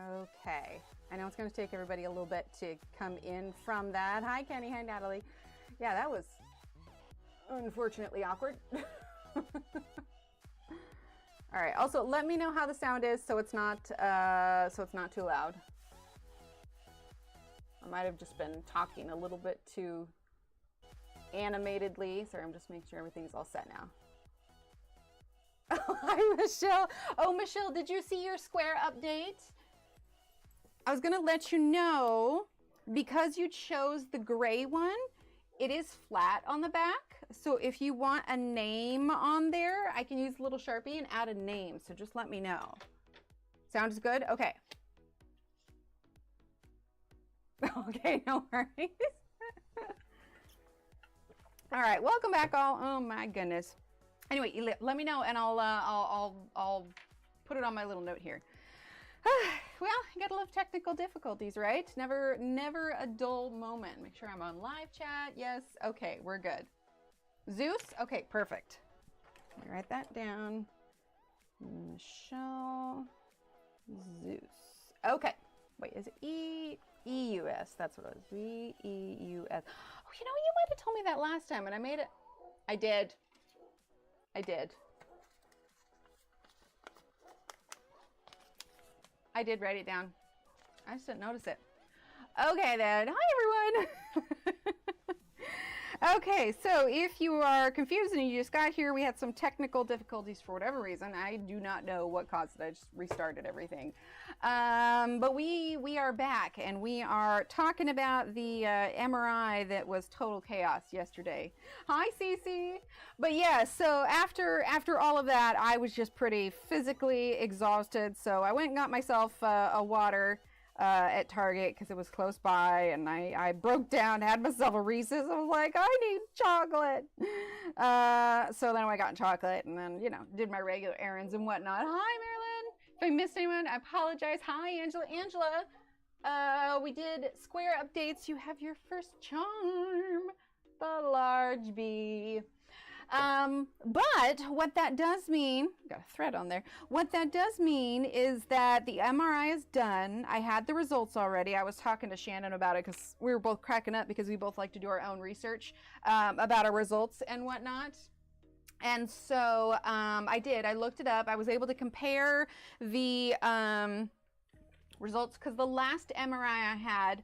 Okay. I know it's going to take everybody a little bit to come in from that. Hi, Kenny. Hi, Natalie. Yeah, that was unfortunately awkward. All right. Also, let me know how the sound is so it's not too loud. I might have just been talking a little bit too animatedly. Sorry, I'm just making sure everything's all set now. Oh, hi, Michelle. Oh, Michelle, did you see your square update? I was going to let you know, because you chose the gray one, it is flat on the back. So if you want a name on there, I can use a little Sharpie and add a name. So just let me know. Sounds good? Okay. Okay, no worries. All right, welcome back all. Oh my goodness. Anyway, let me know and I'll put it on my little note here. Well, you gotta love technical difficulties, right? Never a dull moment. Make sure I'm on live chat. Yes. Okay, we're good. Zeus? Okay, perfect. Let me write that down. Michelle Zeus. Okay. Wait, is it E-U-S? That's what it was. V-E-U-S. Oh, you know, you might have told me that last time and I made it. I did. I did write it down. I just didn't notice it. Okay then. Hi everyone. Okay, so if you are confused and you just got here, we had some technical difficulties for whatever reason. I do not know what caused it. I just restarted everything. But we are back and we are talking about the MRI that was total chaos yesterday. Hi, Cece. But yeah, so after all of that, I was just pretty physically exhausted. So I went and got myself a water at Target because it was close by, and I broke down, had myself a Reese's. I was like, I need chocolate. So then I got chocolate and then, you know, did my regular errands and whatnot. Hi, Marilyn. If I missed anyone, I apologize. Hi, Angela. Angela, we did square updates. You have your first charm, the large bee. But what that does mean, got a thread on there. What that does mean is that the MRI is done. I had the results already. I was talking to Shannon about it because we were both cracking up because we both like to do our own research about our results and whatnot. And so I did. I looked it up. I was able to compare the results because the last MRI I had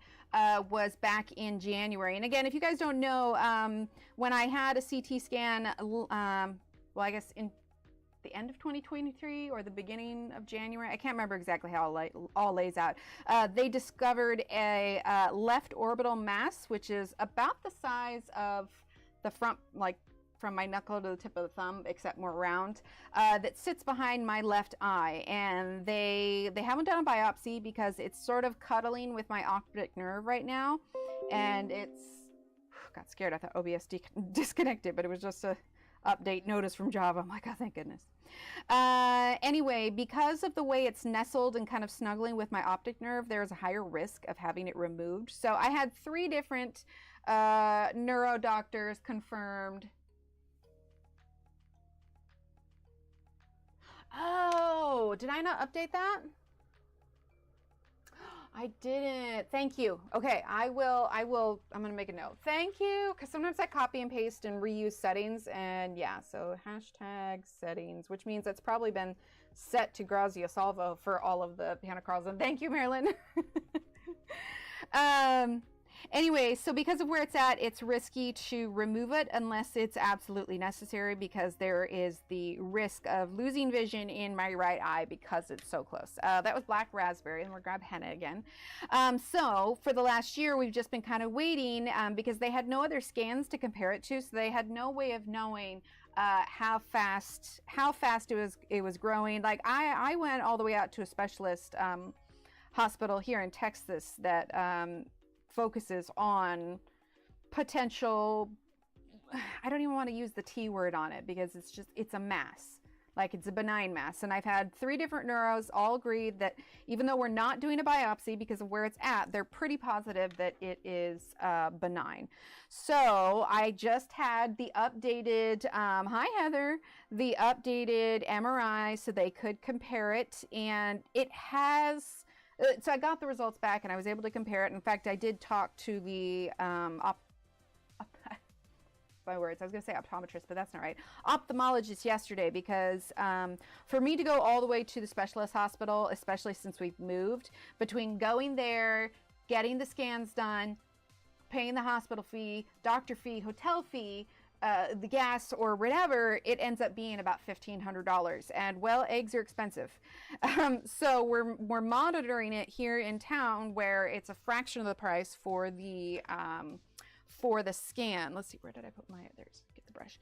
was back in January. And again, if you guys don't know, when I had a CT scan, well, I guess in the end of 2023 or the beginning of January, I can't remember exactly how it all lays out. They discovered a left orbital mass, which is about the size of the front, like from my knuckle to the tip of the thumb, except more round, that sits behind my left eye. And they haven't done a biopsy because it's sort of cuddling with my optic nerve right now. And it's, got scared. I thought OBS disconnected, but it was just a update notice from Java. I'm like, oh, thank goodness. Anyway, because of the way it's nestled and kind of snuggling with my optic nerve, there's a higher risk of having it removed. So I had 3 different neuro doctors confirmed. Oh, did I not update that? I didn't. Thank you. Okay, I'm going to make a note. Thank you, because sometimes I copy and paste and reuse settings, and yeah, so hashtag settings, which means it's probably been set to Grazia Salvo for all of the Hanna Karlzon. Thank you, Marilyn. Anyway, so because of where it's at, it's risky to remove it unless it's absolutely necessary, because there is the risk of losing vision in my right eye because it's so close. That was black raspberry, and we'll grab henna again. So for the last year, we've just been kind of waiting because they had no other scans to compare it to, so they had no way of knowing how fast it was growing. Like I went all the way out to a specialist hospital here in Texas that focuses on potential, I don't even want to use the T word on it because it's a mass, like it's a benign mass. And I've had 3 different neuros all agreed that even though we're not doing a biopsy because of where it's at, they're pretty positive that it is benign. So I just had the updated, hi Heather, the updated MRI so they could compare it, and it has So I got the results back and I was able to compare it. In fact, I did talk to the my words, I was going to say optometrist, but that's not right. Ophthalmologist yesterday, because for me to go all the way to the specialist hospital, especially since we've moved, between going there, getting the scans done, paying the hospital fee, doctor fee, hotel fee, the gas or whatever, it ends up being about $1,500. And well, eggs are expensive. So we're monitoring it here in town, where it's a fraction of the price for the scan. Let's see, where did I put my, there's, get the brush,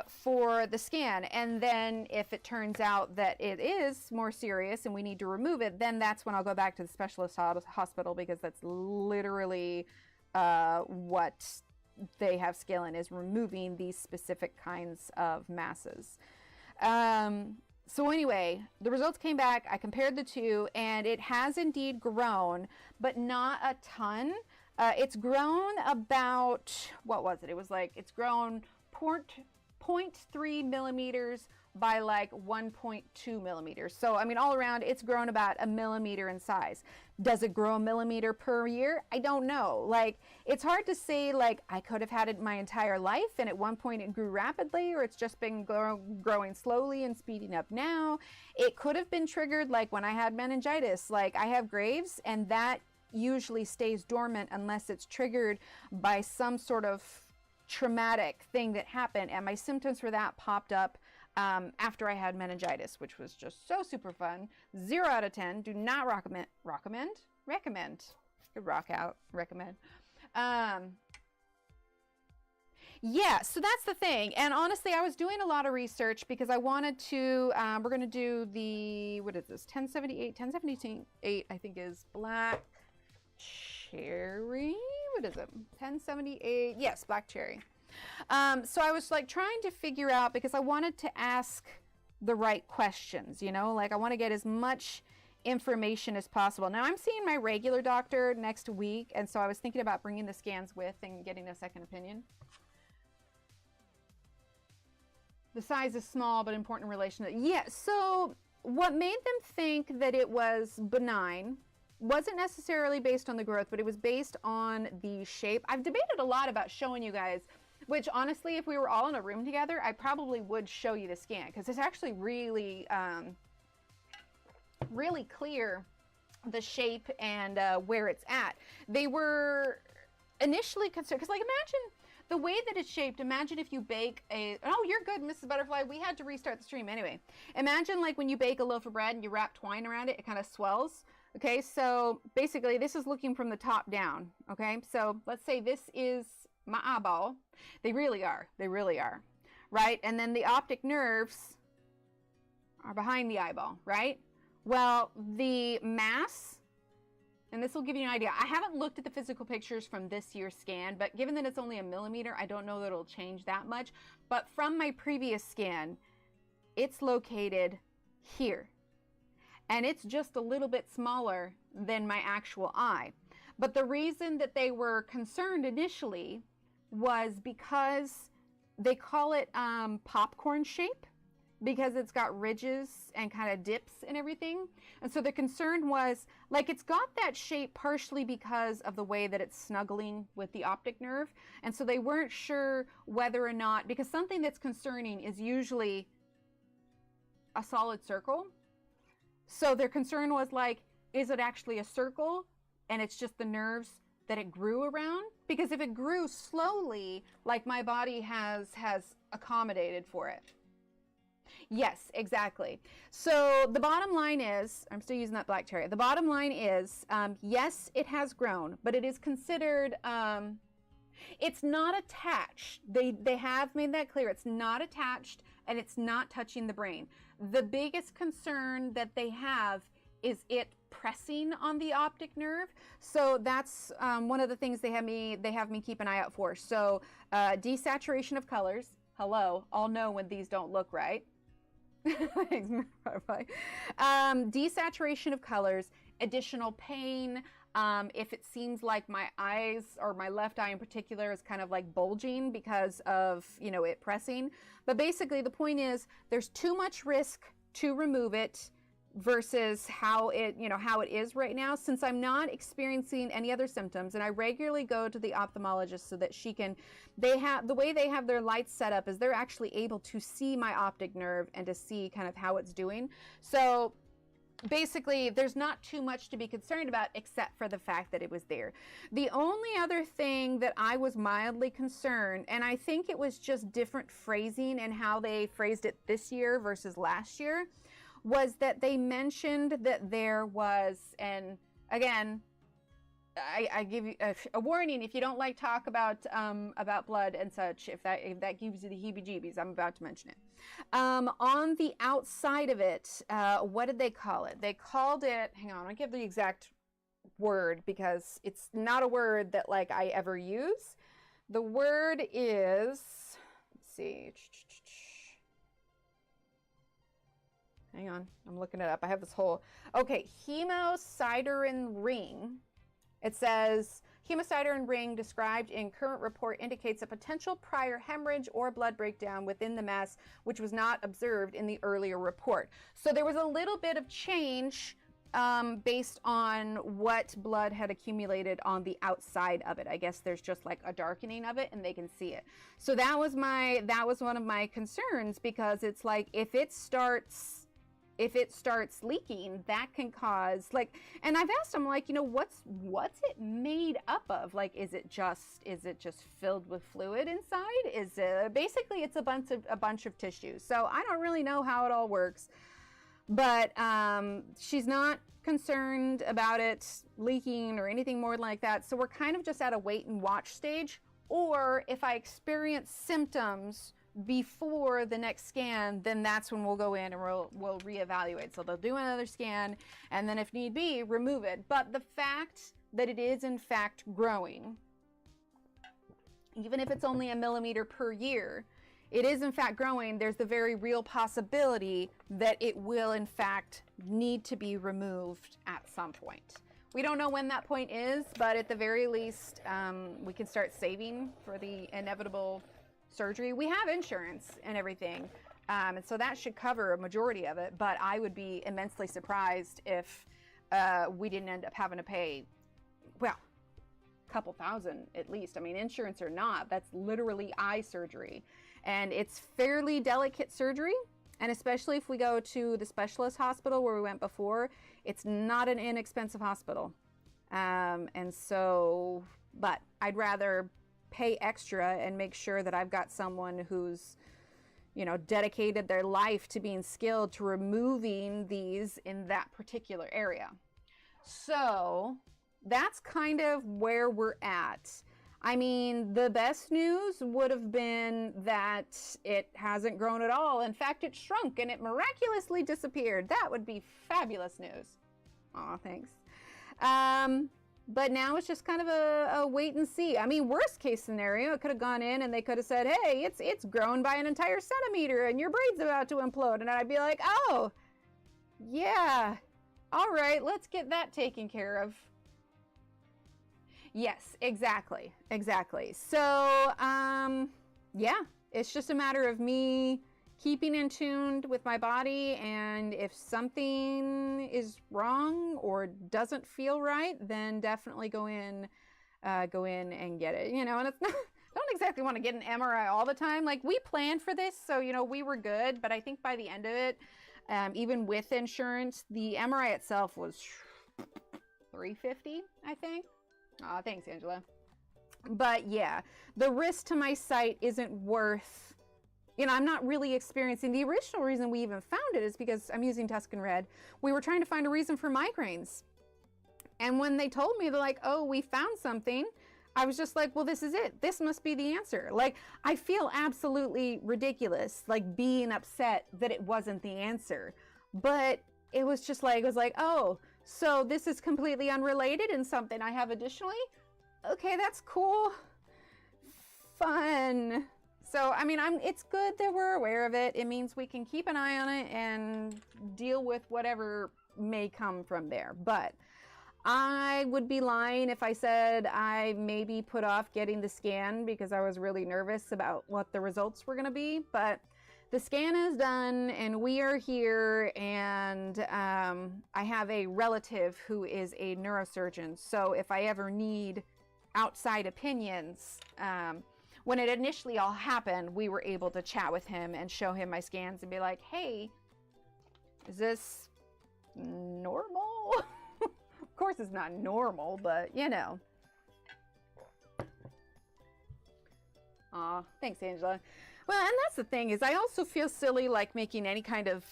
for the scan. And then if it turns out that it is more serious and we need to remove it, then that's when I'll go back to the specialist hospital, because that's literally what they have skill in, is removing these specific kinds of masses. So anyway, the results came back, I compared the two, and it has indeed grown, but not a ton. It's grown about, what was it? It was like, it's grown 0.3 millimeters by like 1.2 millimeters. So, I mean, all around, it's grown about a millimeter in size. Does it grow a millimeter per year? I don't know. Like, it's hard to say, like, I could have had it my entire life, and at one point it grew rapidly, or it's just been growing slowly and speeding up now. It could have been triggered, like when I had meningitis. Like, I have Graves, and that usually stays dormant unless it's triggered by some sort of traumatic thing that happened, and my symptoms for that popped up after I had meningitis, which was just so super fun. 0 out of 10. Do not recommend. Good rock out. Recommend. Yeah, so that's the thing. And honestly, I was doing a lot of research because I wanted to, we're going to do the, what is this? 1078, I think, is black cherry. What is it? 1078. Yes, black cherry. So I was like trying to figure out, because I wanted to ask the right questions, you know, like I want to get as much information as possible. Now I'm seeing my regular doctor next week, and so I was thinking about bringing the scans with and getting a second opinion. The size is small, but important in relation to, yeah, so what made them think that it was benign wasn't necessarily based on the growth, but it was based on the shape. I've debated a lot about showing you guys, which honestly, if we were all in a room together, I probably would show you the scan, because it's actually really, really clear, the shape and where it's at. They were initially concerned, because like imagine the way that it's shaped. Imagine if you bake a, oh, you're good, Mrs. Butterfly. We had to restart the stream anyway. Imagine like when you bake a loaf of bread and you wrap twine around it, it kind of swells. Okay, so basically this is looking from the top down. Okay, so let's say this is my eyeball. They really are, right? And then the optic nerves are behind the eyeball, right? Well, the mass, and this will give you an idea. I haven't looked at the physical pictures from this year's scan, but given that it's only a millimeter, I don't know that it'll change that much. But from my previous scan, it's located here. And it's just a little bit smaller than my actual eye. But the reason that they were concerned initially was because they call it popcorn shape, because it's got ridges and kind of dips and everything. And so the concern was, like, it's got that shape partially because of the way that it's snuggling with the optic nerve. And so they weren't sure whether or not, because something that's concerning is usually a solid circle. So their concern was like, is it actually a circle and it's just the nerves that it grew around? Because if it grew slowly, like my body has accommodated for it. Yes, exactly. So the bottom line is, I'm still using that black cherry. The bottom line is, yes, it has grown, but it is considered, it's not attached. They have made that clear. It's not attached and it's not touching the brain. The biggest concern that they have is it pressing on the optic nerve. So that's one of the things they have me keep an eye out for. So desaturation of colors. Hello, I'll know when these don't look right. Desaturation of colors, additional pain. If it seems like my eyes, or my left eye in particular, is kind of like bulging because of, you know, it pressing. But basically the point is there's too much risk to remove it. versus how it, how it is right now, since I'm not experiencing any other symptoms. And I regularly go to the ophthalmologist so that she can, the way they have their lights set up is they're actually able to see my optic nerve and to see kind of how it's doing. So basically, there's not too much to be concerned about except for the fact that it was there. The only other thing that I was mildly concerned, and I think it was just different phrasing and how they phrased it this year versus last year, was that they mentioned that there was, and again, I give you a warning, if you don't like talk about blood and such, if that gives you the heebie-jeebies, I'm about to mention it. On the outside of it, what did they call it? They called it, hang on, I'll give the exact word because it's not a word that like I ever use. The word is, let's see. Hang on, I'm looking it up. I have this whole, okay, hemosiderin ring. It says, hemosiderin ring described in current report indicates a potential prior hemorrhage or blood breakdown within the mass, which was not observed in the earlier report. So there was a little bit of change based on what blood had accumulated on the outside of it. I guess there's just like a darkening of it and they can see it. So that was one of my concerns, because it's like if it starts leaking, that can cause, like, and I've asked them, like, what's it made up of? Like, is it just filled with fluid inside? Is it basically, it's a bunch of tissues. So I don't really know how it all works, but she's not concerned about it leaking or anything more like that. So we're kind of just at a wait and watch stage. Or if I experience symptoms before the next scan, then that's when we'll go in and we'll reevaluate. So they'll do another scan, and then if need be, remove it. But the fact that it is in fact growing, even if it's only 1 millimeter per year, it is in fact growing. There's the very real possibility that it will in fact need to be removed at some point. We don't know when that point is, but at the very least, we can start saving for the inevitable surgery. We have insurance and everything, and so that should cover a majority of it, but I would be immensely surprised if we didn't end up having to pay, well, a couple thousand at least. I mean, insurance or not, that's literally eye surgery, and it's fairly delicate surgery, and especially if we go to the specialist hospital where we went before, it's not an inexpensive hospital, and so, but I'd rather pay extra and make sure that I've got someone who's, dedicated their life to being skilled to removing these in that particular area. So that's kind of where we're at. I mean, the best news would have been that it hasn't grown at all. In fact, it shrunk and it miraculously disappeared. That would be fabulous news. Aw, thanks. But now it's just kind of a wait and see. I mean, worst case scenario, it could have gone in and they could have said, hey, it's grown by an entire centimeter and your braid's about to implode. And I'd be like, oh, yeah, all right, let's get that taken care of. Yes, exactly. So, yeah, it's just a matter of me keeping in tune with my body, and if something is wrong or doesn't feel right, then definitely go in and get it. And it's not, I don't exactly want to get an MRI all the time. Like, we planned for this, so we were good. But I think by the end of it, even with insurance, the MRI itself was $350, I think. Aw, thanks, Angela. But yeah, the risk to my sight isn't worth, I'm not really experiencing. The original reason we even found it is because I'm using Tuscan Red. We were trying to find a reason for migraines. And when they told me, they're like, oh, we found something, I was just like, well, this is it. This must be the answer. Like, I feel absolutely ridiculous, like being upset that it wasn't the answer. But it was just like, oh, so this is completely unrelated and something I have additionally? Okay, that's cool. Fun. So, I mean, it's good that we're aware of it. It means we can keep an eye on it and deal with whatever may come from there. But I would be lying if I said I maybe put off getting the scan because I was really nervous about what the results were going to be. But the scan is done and we are here, and I have a relative who is a neurosurgeon. So if I ever need outside opinions, when it initially all happened, we were able to chat with him and show him my scans and be like, hey, is this normal? Of course it's not normal, but you know. Aw, thanks, Angela. Well, and that's the thing, is I also feel silly like making any kind of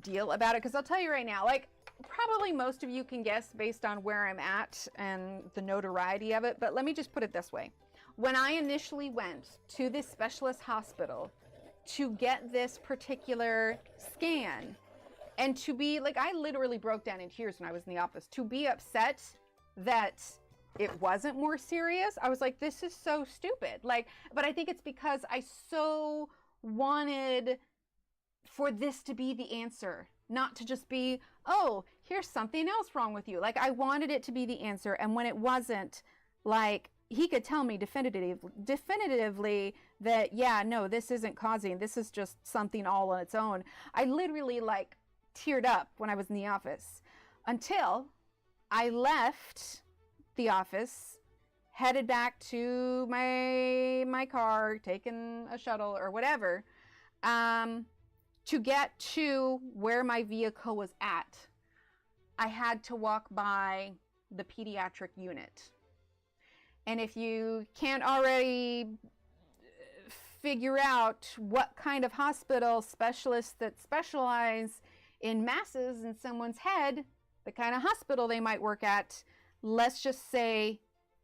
deal about it, because I'll tell you right now, like, probably most of you can guess based on where I'm at and the notoriety of it, but let me just put it this way. When I initially went to this specialist hospital to get this particular scan, and to be, like, I literally broke down in tears when I was in the office, to be upset that it wasn't more serious. I was like, this is so stupid. Like, but I think it's because I so wanted for this to be the answer, not to just be, oh, here's something else wrong with you. Like, I wanted it to be the answer. And when it wasn't, like, he could tell me definitively that, yeah, no, this isn't causing, this is just something all on its own. I literally, like, teared up when I was in the office until I left the office, headed back to my car, taking a shuttle or whatever, to get to where my vehicle was at. I had to walk by the pediatric unit. And if you can't already figure out what kind of hospital specialists that specialize in masses in someone's head, the kind of hospital they might work at, let's just say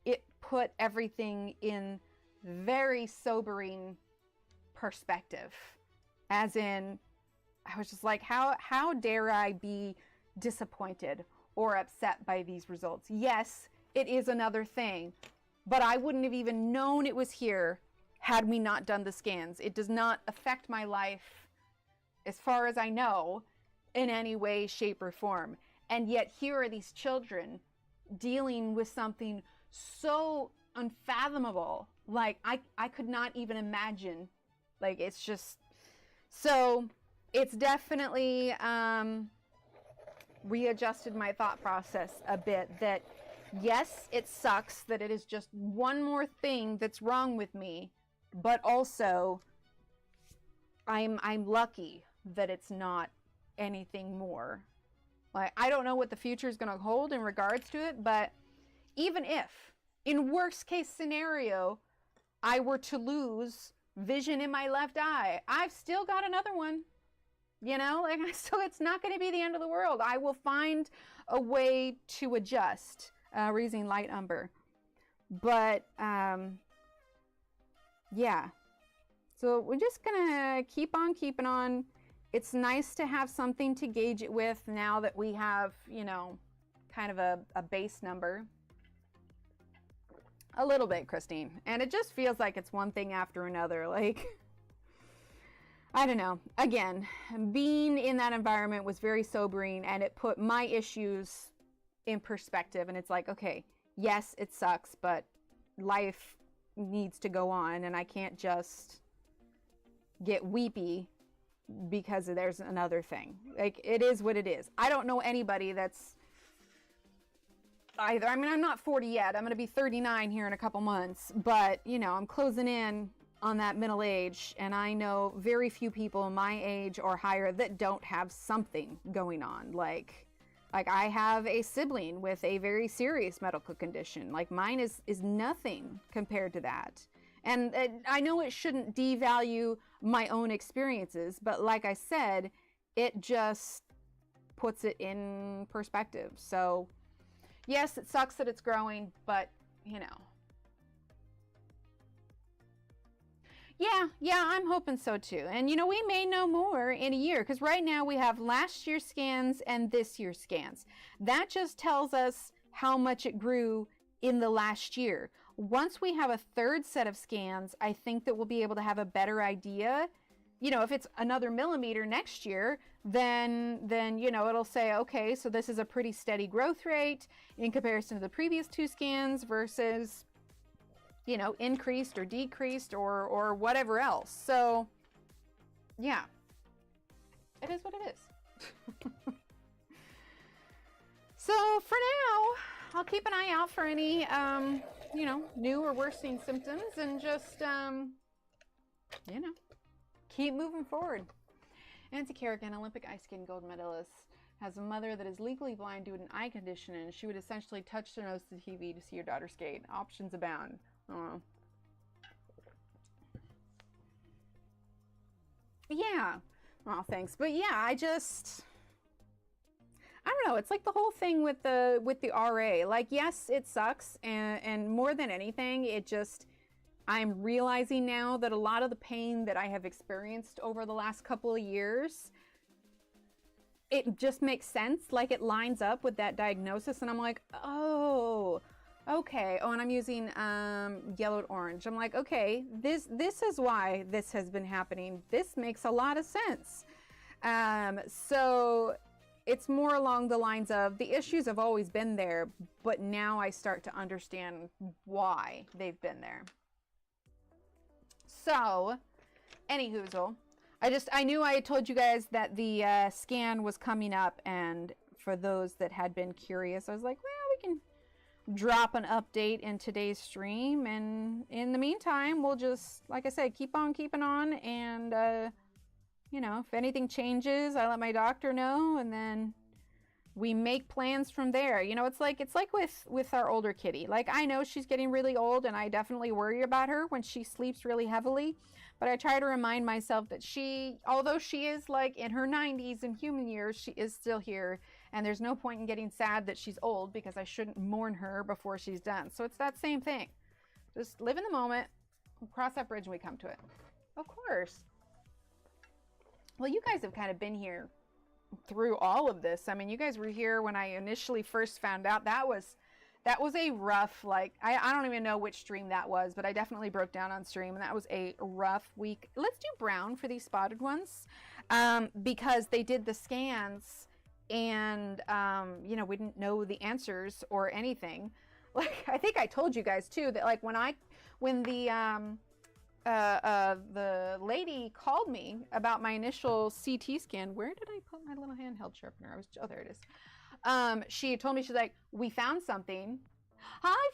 it put everything in very sobering perspective. As in, I was just like, how dare I be disappointed or upset by these results? Yes, it is another thing, but I wouldn't have even known it was here had we not done the scans. It does not affect my life, as far as I know, in any way, shape, or form. And yet here are these children dealing with something so unfathomable. Like, I could not even imagine. Like, it's just, so it's definitely readjusted my thought process a bit, that yes, it sucks that it is just one more thing that's wrong with me, but also I'm lucky that it's not anything more. Like, I don't know what the future is going to hold in regards to it, but even if, in worst case scenario, I were to lose vision in my left eye, I've still got another one. You know, like, it's not going to be the end of the world. I will find a way to adjust. We're using light umber. But, yeah. So we're just going to keep on keeping on. It's nice to have something to gauge it with now that we have, you know, kind of a base number. A little bit, Christine. And it just feels like it's one thing after another. Like, I don't know. Again, being in that environment was very sobering, and it put my issues in perspective. And it's like, okay, yes, it sucks, but life needs to go on, and I can't just get weepy because there's another thing. Like, it is what it is. I don't know anybody that's either. I mean, I'm not 40 yet. I'm going to be 39 here in a couple months, but, you know, I'm closing in on that middle age, and I know very few people my age or higher that don't have something going on. Like I have a sibling with a very serious medical condition. Like, mine is nothing compared to that. And I know it shouldn't devalue my own experiences, but like I said, it just puts it in perspective. So yes, it sucks that it's growing, but, you know. Yeah, I'm hoping so too. And, you know, we may know more in a year, because right now we have last year's scans and this year's scans. That just tells us how much it grew in the last year. Once we have a third set of scans, I think that we'll be able to have a better idea. You know, if it's another millimeter next year, then you know, it'll say, okay, so this is a pretty steady growth rate in comparison to the previous two scans versus, you know, increased or decreased or whatever else. So yeah, It is what it is. So for now, I'll keep an eye out for any, you know, new or worsening symptoms, and just, you know, keep moving forward. Nancy Kerrigan, Olympic ice skating gold medalist, has a mother that is legally blind due to an eye condition, and she would essentially touch their nose to the TV to see her daughter skate. Options abound. Yeah. Oh, thanks. But yeah, I don't know. It's like the whole thing with the RA. Like, yes, it sucks, and more than anything, it just, I'm realizing now that a lot of the pain that I have experienced over the last couple of years, it just makes sense. Like, it lines up with that diagnosis, and I'm like, oh, okay. Oh, and I'm using yellowed orange. I'm like, okay, this is why this has been happening. This makes a lot of sense. So it's more along the lines of the issues have always been there, but now I start to understand why they've been there. So, anywhoozle, I knew I had told you guys that the scan was coming up, and for those that had been curious, I was like, well, we can drop an update in today's stream, and in the meantime, we'll just, like I said, keep on keeping on, and you know, if anything changes, I let my doctor know, and then we make plans from there. You know, it's like with our older kitty. Like, I know she's getting really old, and I definitely worry about her when she sleeps really heavily, but I try to remind myself that she, although she is like in her 90s in human years, she is still here, and there's no point in getting sad that she's old, because I shouldn't mourn her before she's done. So it's that same thing. Just live in the moment. We'll cross that bridge when we come to it. Of course. Well, you guys have kind of been here through all of this. I mean, you guys were here when I initially first found out. That was a rough, like, I don't even know which stream that was, but I definitely broke down on stream, and that was a rough week. Let's do brown for these spotted ones, because they did the scans, and, you know, we didn't know the answers or anything. Like, I think I told you guys, too, that, like, when the lady called me about my initial CT scan. Where did I put my little handheld sharpener? Oh, there it is. She told me, she's like, we found something. Hi,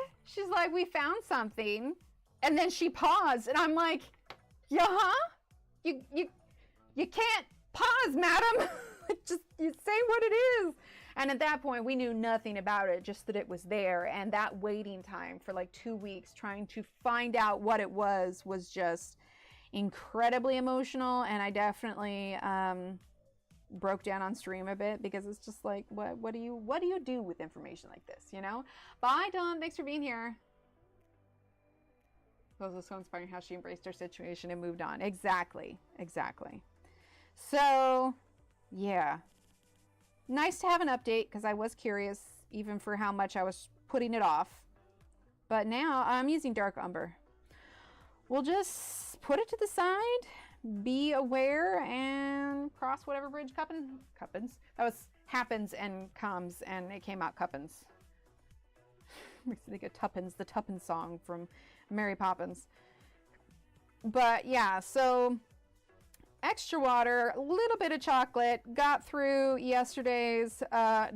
40. She's like, we found something. And then she paused, and I'm like, yeah, huh? You can't pause, madam. Just, you say what it is. And at that point, we knew nothing about it, just that it was there. And that waiting time for like 2 weeks trying to find out what it was just incredibly emotional. And I definitely broke down on stream a bit, because it's just like, what do you do with information like this, you know? Bye, Dawn. Thanks for being here. It was so inspiring how she embraced her situation and moved on. Exactly. So, yeah. Nice to have an update, because I was curious, even for how much I was putting it off. But now I'm using dark umber. We'll just put it to the side, be aware, and cross whatever bridge happens. That was happens and comes, and it came out Cuppins. Makes me think of Tuppence, the Tuppence song from Mary Poppins. But yeah, so extra water, a little bit of chocolate, got through yesterday's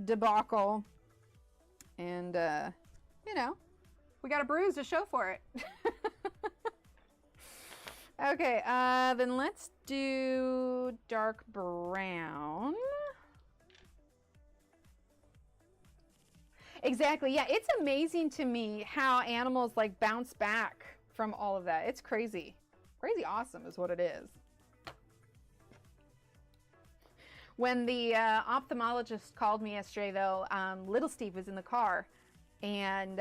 debacle, and you know, we got a bruise to show for it. Okay, then let's do dark brown. Exactly, yeah, it's amazing to me how animals like bounce back from all of that. It's crazy awesome is what it is. When the ophthalmologist called me yesterday, though, little Steve was in the car, and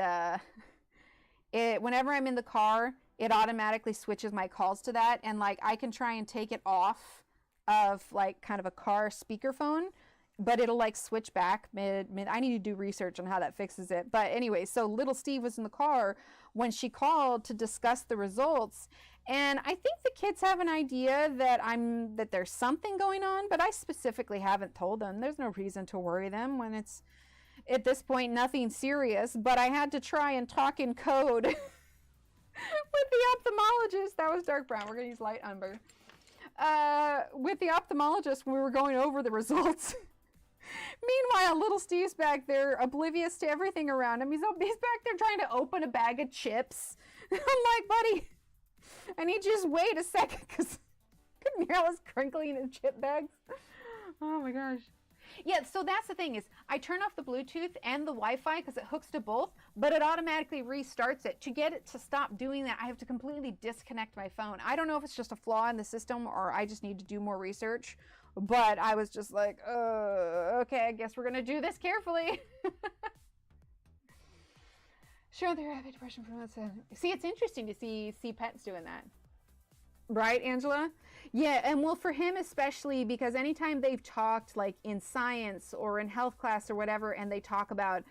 whenever I'm in the car, it automatically switches my calls to that, and like I can try and take it off of like kind of a car speakerphone, but it'll like switch back mid. I need to do research on how that fixes it. But anyway, so little Steve was in the car when she called to discuss the results. And I think the kids have an idea that there's something going on, but I specifically haven't told them. There's no reason to worry them when it's, at this point, nothing serious. But I had to try and talk in code with the ophthalmologist. That was dark brown. We're going to use light umber. with the ophthalmologist when we were going over the results. Meanwhile, little Steve's back there oblivious to everything around him. He's back there trying to open a bag of chips. I'm like, buddy, I need you to just wait a second because Meryl was crinkling in chip bags. Oh my gosh. Yeah, so that's the thing is I turn off the Bluetooth and the Wi-Fi because it hooks to both, but it automatically restarts it. To get it to stop doing that, I have to completely disconnect my phone. I don't know if it's just a flaw in the system or I just need to do more research, but I was just like, okay, I guess we're going to do this carefully. Show the rapid depression from outside. See, it's interesting to see pets doing that. Right, Angela? Yeah, and well, for him especially, because anytime they've talked like in science or in health class or whatever, and they talk about,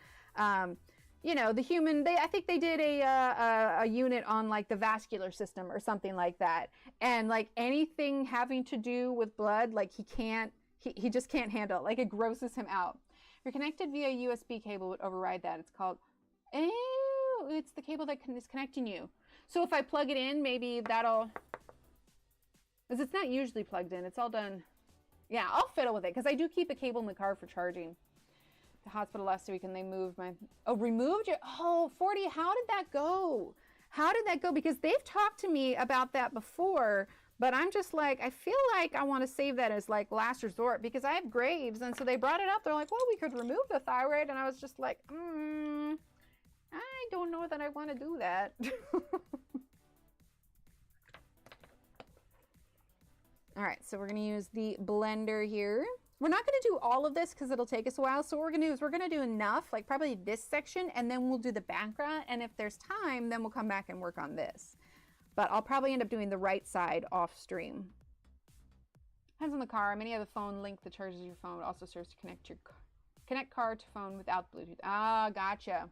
you know, the human, I think they did a unit on like the vascular system or something like that. And like anything having to do with blood, like he just can't handle it. Like it grosses him out. If you're connected via USB cable would override that. It's called, it's the cable that is connecting you. So if I plug it in, maybe that'll, because it's not usually plugged in. It's all done. Yeah, I'll fiddle with it because I do keep a cable in the car for charging. The hospital last week and they moved my, removed your, 40, how did that go? How did that go? Because they've talked to me about that before, but I'm just like, I feel like I want to save that as like last resort because I have Graves. And so they brought it up. They're like, well, we could remove the thyroid. And I was just like, I don't know that I want to do that. All right, so we're going to use the blender here. We're not going to do all of this because it'll take us a while. So what we're going to do is we're going to do enough, like probably this section, and then we'll do the background. And if there's time, then we'll come back and work on this. But I'll probably end up doing the right side off stream. Depends on the car. Many have a phone link that charges your phone. It also serves to connect car to phone without Bluetooth. Ah, gotcha.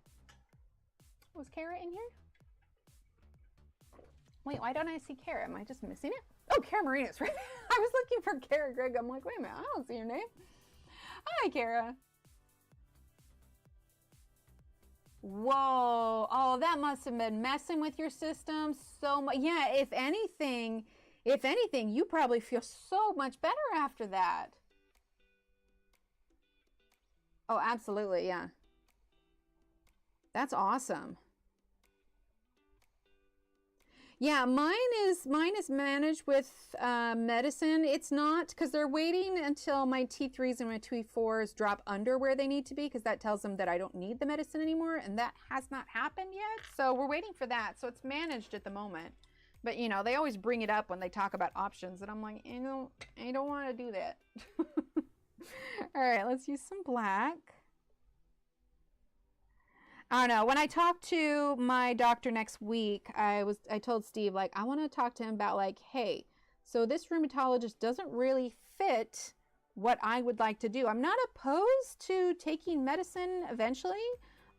Was Kara in here? Wait, why don't I see Kara? Am I just missing it? Oh, Kara Marina's right. I was looking for Kara Greg. I'm like, wait a minute, I don't see your name. Hi, Kara. Whoa. Oh, that must have been messing with your system so much. Yeah, if anything, you probably feel so much better after that. Oh, absolutely, yeah. That's awesome. Yeah, mine is managed with medicine. It's not, because they're waiting until my T3s and my T4s drop under where they need to be, because that tells them that I don't need the medicine anymore, and that has not happened yet. So we're waiting for that. So it's managed at the moment. But, you know, they always bring it up when they talk about options, and I'm like, I don't want to do that. All right, let's use some black. I don't know. When I talk to my doctor next week, I told Steve, like, I want to talk to him about, like, hey, so this rheumatologist doesn't really fit what I would like to do. I'm not opposed to taking medicine eventually,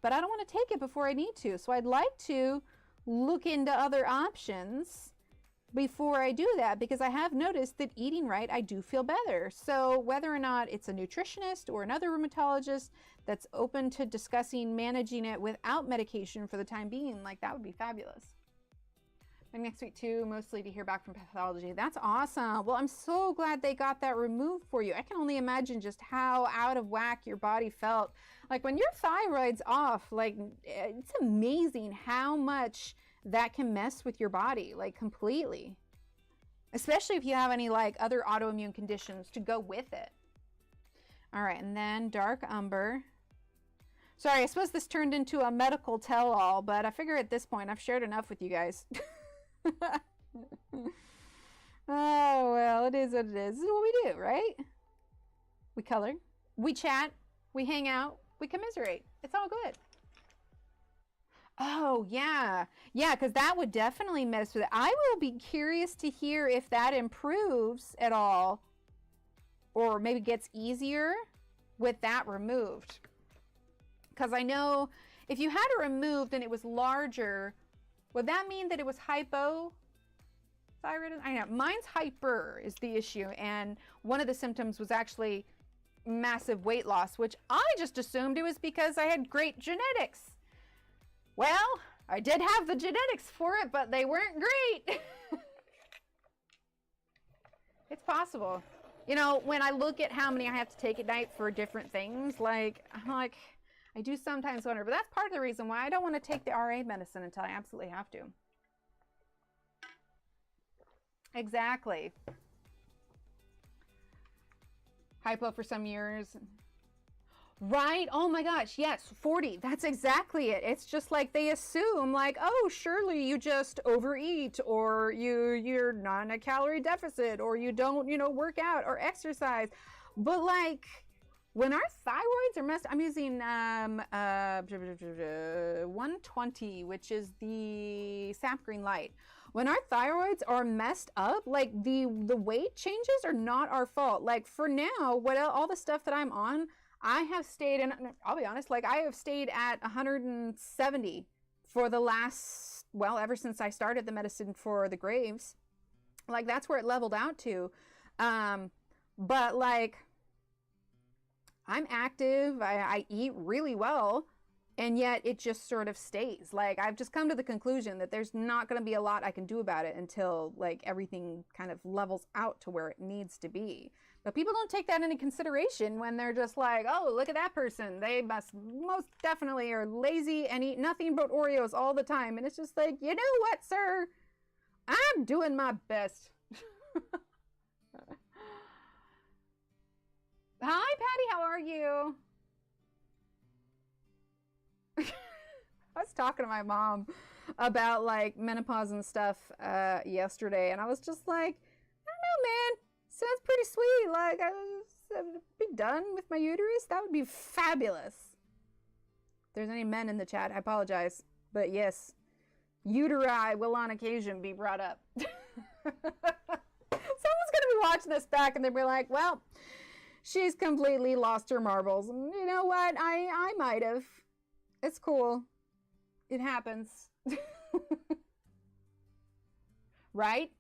but I don't want to take it before I need to. So I'd like to look into other options before I do that, because I have noticed that eating right, I do feel better. So whether or not it's a nutritionist or another rheumatologist that's open to discussing managing it without medication for the time being, like, that would be fabulous. And next week too, mostly to hear back from pathology. That's awesome. Well, I'm so glad they got that removed for you. I can only imagine just how out of whack your body felt. Like when your thyroid's off, like, it's amazing how much that can mess with your body, like, completely. Especially if you have any, like, other autoimmune conditions to go with it. All right, and then dark umber. Sorry, I suppose this turned into a medical tell-all, but I figure at this point I've shared enough with you guys. Oh, well, it is what it is. This is what we do, right? We color, we chat, we hang out, we commiserate. It's all good. Oh, yeah. Yeah, because that would definitely mess with it. I will be curious to hear if that improves at all, or maybe gets easier with that removed. Because I know if you had it removed and it was larger, would that mean that it was hypothyroidism? I know, mine's hyper is the issue, and one of the symptoms was actually massive weight loss, which I just assumed it was because I had great genetics. Well, I did have the genetics for it, but they weren't great. It's possible. You know, when I look at how many I have to take at night for different things, like, I'm like, I do sometimes wonder, but that's part of the reason why I don't want to take the RA medicine until I absolutely have to. Exactly. Hypo for some years. Right? Oh my gosh, yes, 40. That's exactly it. It's just like they assume like, oh, surely you just overeat, or you're not in a calorie deficit, or you don't, you know, work out or exercise. But like when our thyroids are messed, I'm using 120, which is the sap green light. When our thyroids are messed up, like the weight changes are not our fault. Like for now, all the stuff that I'm on, I have stayed, and I'll be honest, like I have stayed at 170 for the last, well, ever since I started the medicine for the graves. Like that's where it leveled out to. But like I'm active, I eat really well, and yet it just sort of stays. Like I've just come to the conclusion that there's not going to be a lot I can do about it until like everything kind of levels out to where it needs to be. But people don't take that into consideration when they're just like, oh, look at that person. They must most definitely are lazy and eat nothing but Oreos all the time. And it's just like, you know what, sir? I'm doing my best. Hi, Patty. How are you? I was talking to my mom about like menopause and stuff yesterday. And I was just like, I don't know, man. Sounds pretty sweet. Like, I would be done with my uterus. That would be fabulous. If there's any men in the chat, I apologize. But yes, uteri will on occasion be brought up. Someone's going to be watching this back and they'll be like, well, she's completely lost her marbles. And you know what? I might have. It's cool. It happens. Right?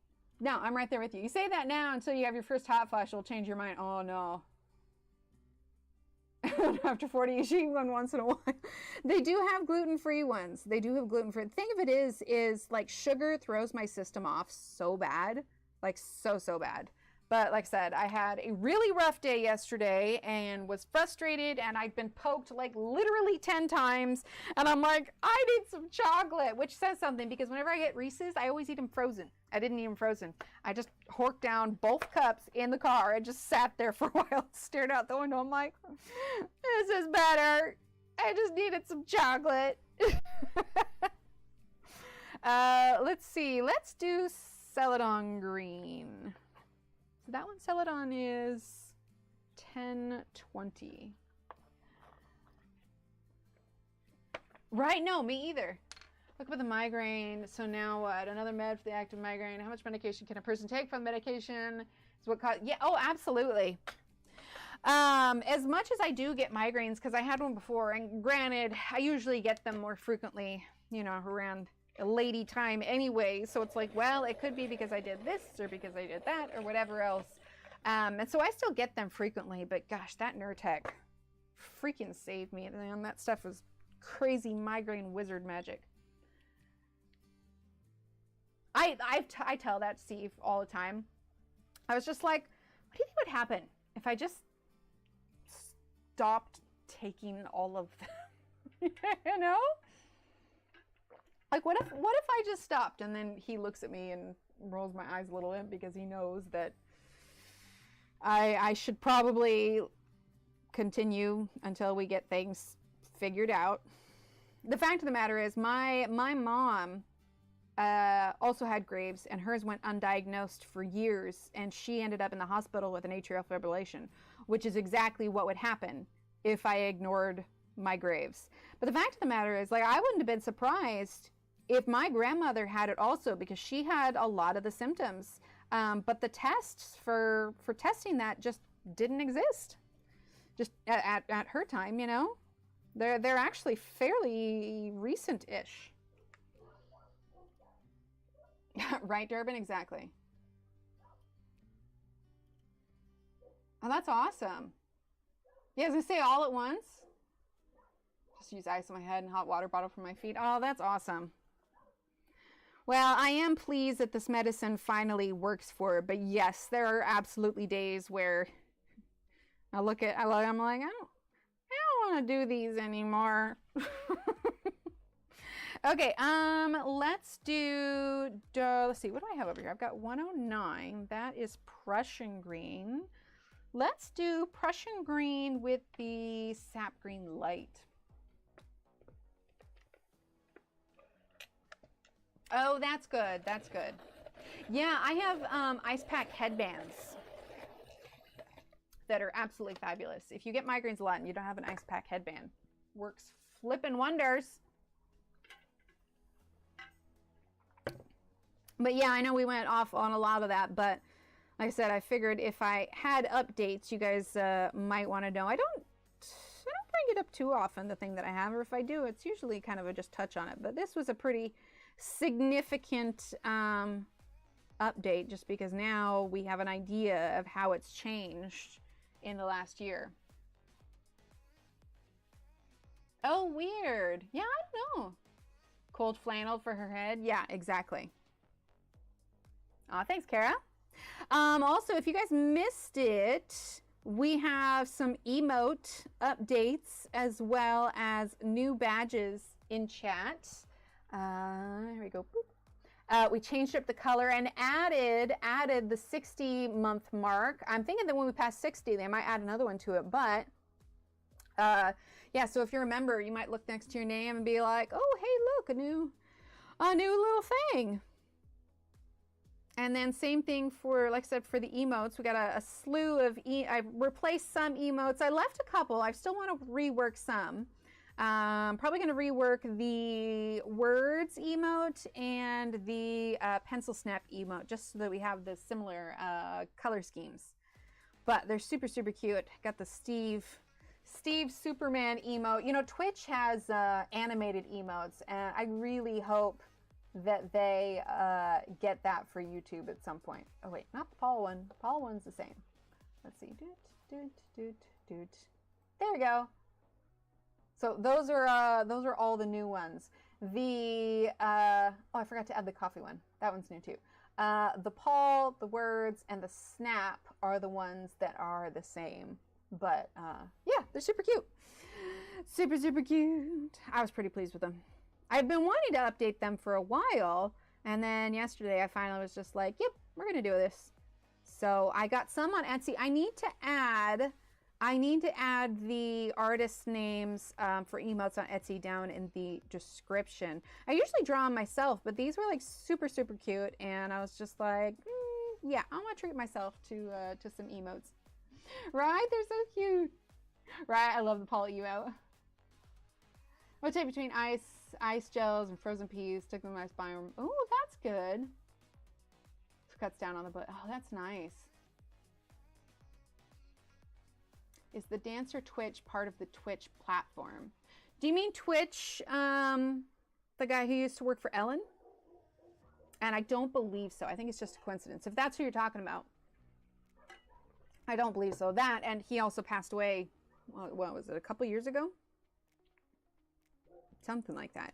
No, I'm right there with you. You say that now until you have your first hot flash, it'll change your mind. Oh, no. After 40, you should eat one once in a while. They do have gluten-free ones. They do have gluten-free. The thing of it is like sugar throws my system off so bad. Like so bad. But like I said, I had a really rough day yesterday and was frustrated, and I'd been poked like literally 10 times. And I'm like, I need some chocolate, which says something because whenever I get Reese's, I always eat them frozen. I didn't eat them frozen. I just horked down both cups in the car and just sat there for a while, stared out the window. I'm like, this is better. I just needed some chocolate. Let's see. Let's do Celadon Green. So that one, Celadon, is 1020. Right? No, me either. Look at the migraine. So now what? Another med for the active migraine. How much medication can a person take from medication? Is what cause? Yeah. Oh, absolutely. As much as I do get migraines, because I had one before, and granted, I usually get them more frequently, you know, around a lady time anyway. So it's like, well, it could be because I did this or because I did that or whatever else. And so I still get them frequently, but gosh, that Nurtec freaking saved me. And that stuff was crazy migraine wizard magic. I tell that to Steve all the time. I was just like, what do you think would happen if I just stopped taking all of them? You know? Like, what if I just stopped? And then he looks at me and rolls my eyes a little bit because he knows that I should probably continue until we get things figured out. The fact of the matter is my mom also had Graves, and hers went undiagnosed for years, and she ended up in the hospital with an atrial fibrillation, which is exactly what would happen if I ignored my Graves. But the fact of the matter is, like, I wouldn't have been surprised if my grandmother had it also, because she had a lot of the symptoms. But the tests for testing that just didn't exist. Just at her time, you know? They're actually fairly recent-ish. Right, Durbin? Exactly. Oh, that's awesome. Yeah, I was going to say all at once. Just use ice on my head and hot water bottle for my feet. Oh, that's awesome. Well, I am pleased that this medicine finally works for it, but yes, there are absolutely days where I'm like, I don't want to do these anymore. Okay, let's do, let's see, what do I have over here? I've got 109. That is Prussian green. Let's do Prussian green with the sap green light. Oh, that's good. That's good. Yeah, I have ice pack headbands that are absolutely fabulous. If you get migraines a lot and you don't have an ice pack headband, works flippin' wonders. But yeah, I know we went off on a lot of that, but like I said, I figured if I had updates, you guys might want to know. I don't bring it up too often, the thing that I have, or if I do, it's usually kind of a just touch on it. But this was a pretty significant update, just because now we have an idea of how it's changed in the last year. Oh, weird. Yeah, I don't know. Cold flannel for her head. Yeah, exactly. Thanks, Kara. Also, if you guys missed it, we have some emote updates as well as new badges in chat. Here we go. We changed up the color and added the 60-month mark. I'm thinking that when we pass 60, they might add another one to it. But yeah, so if you're a member, you might look next to your name and be like, "Oh, hey, look, a new little thing." And then same thing for, like I said, for the emotes. We got a slew of, I replaced some emotes. I left a couple. I still want to rework some. Probably going to rework the words emote and the pencil snap emote, just so that we have the similar color schemes. But they're super, super cute. Got the Steve Superman emote. You know, Twitch has animated emotes, and I really hope that they get that for YouTube at some point. Oh wait, not the Paul one. The Paul one's the same. Let's see. There we go. So those are all the new ones. The oh, I forgot to add the coffee one. That one's new too. The Paul, the words, and the snap are the ones that are the same. But yeah, they're super cute. Super, super cute. I was pretty pleased with them. I've been wanting to update them for a while, and then yesterday I finally was just like, yep, we're gonna do this. So I got some on Etsy. I need to add the artist names for emotes on Etsy down in the description. I usually draw them myself, but these were like super, super cute, and I was just like, yeah, I want to treat myself to some emotes. Right? They're so cute. Right? I love the Paul emote. Rotate between ice gels and frozen peas. Stick them in my spine. Oh, that's good. Cuts down on the butt. Oh, that's nice. Is the dancer Twitch part of the Twitch platform? Do you mean Twitch, the guy who used to work for Ellen? And I don't believe so. I think it's just a coincidence. If that's who you're talking about, I don't believe so. That, and he also passed away, what was it, a couple years ago? Something like that.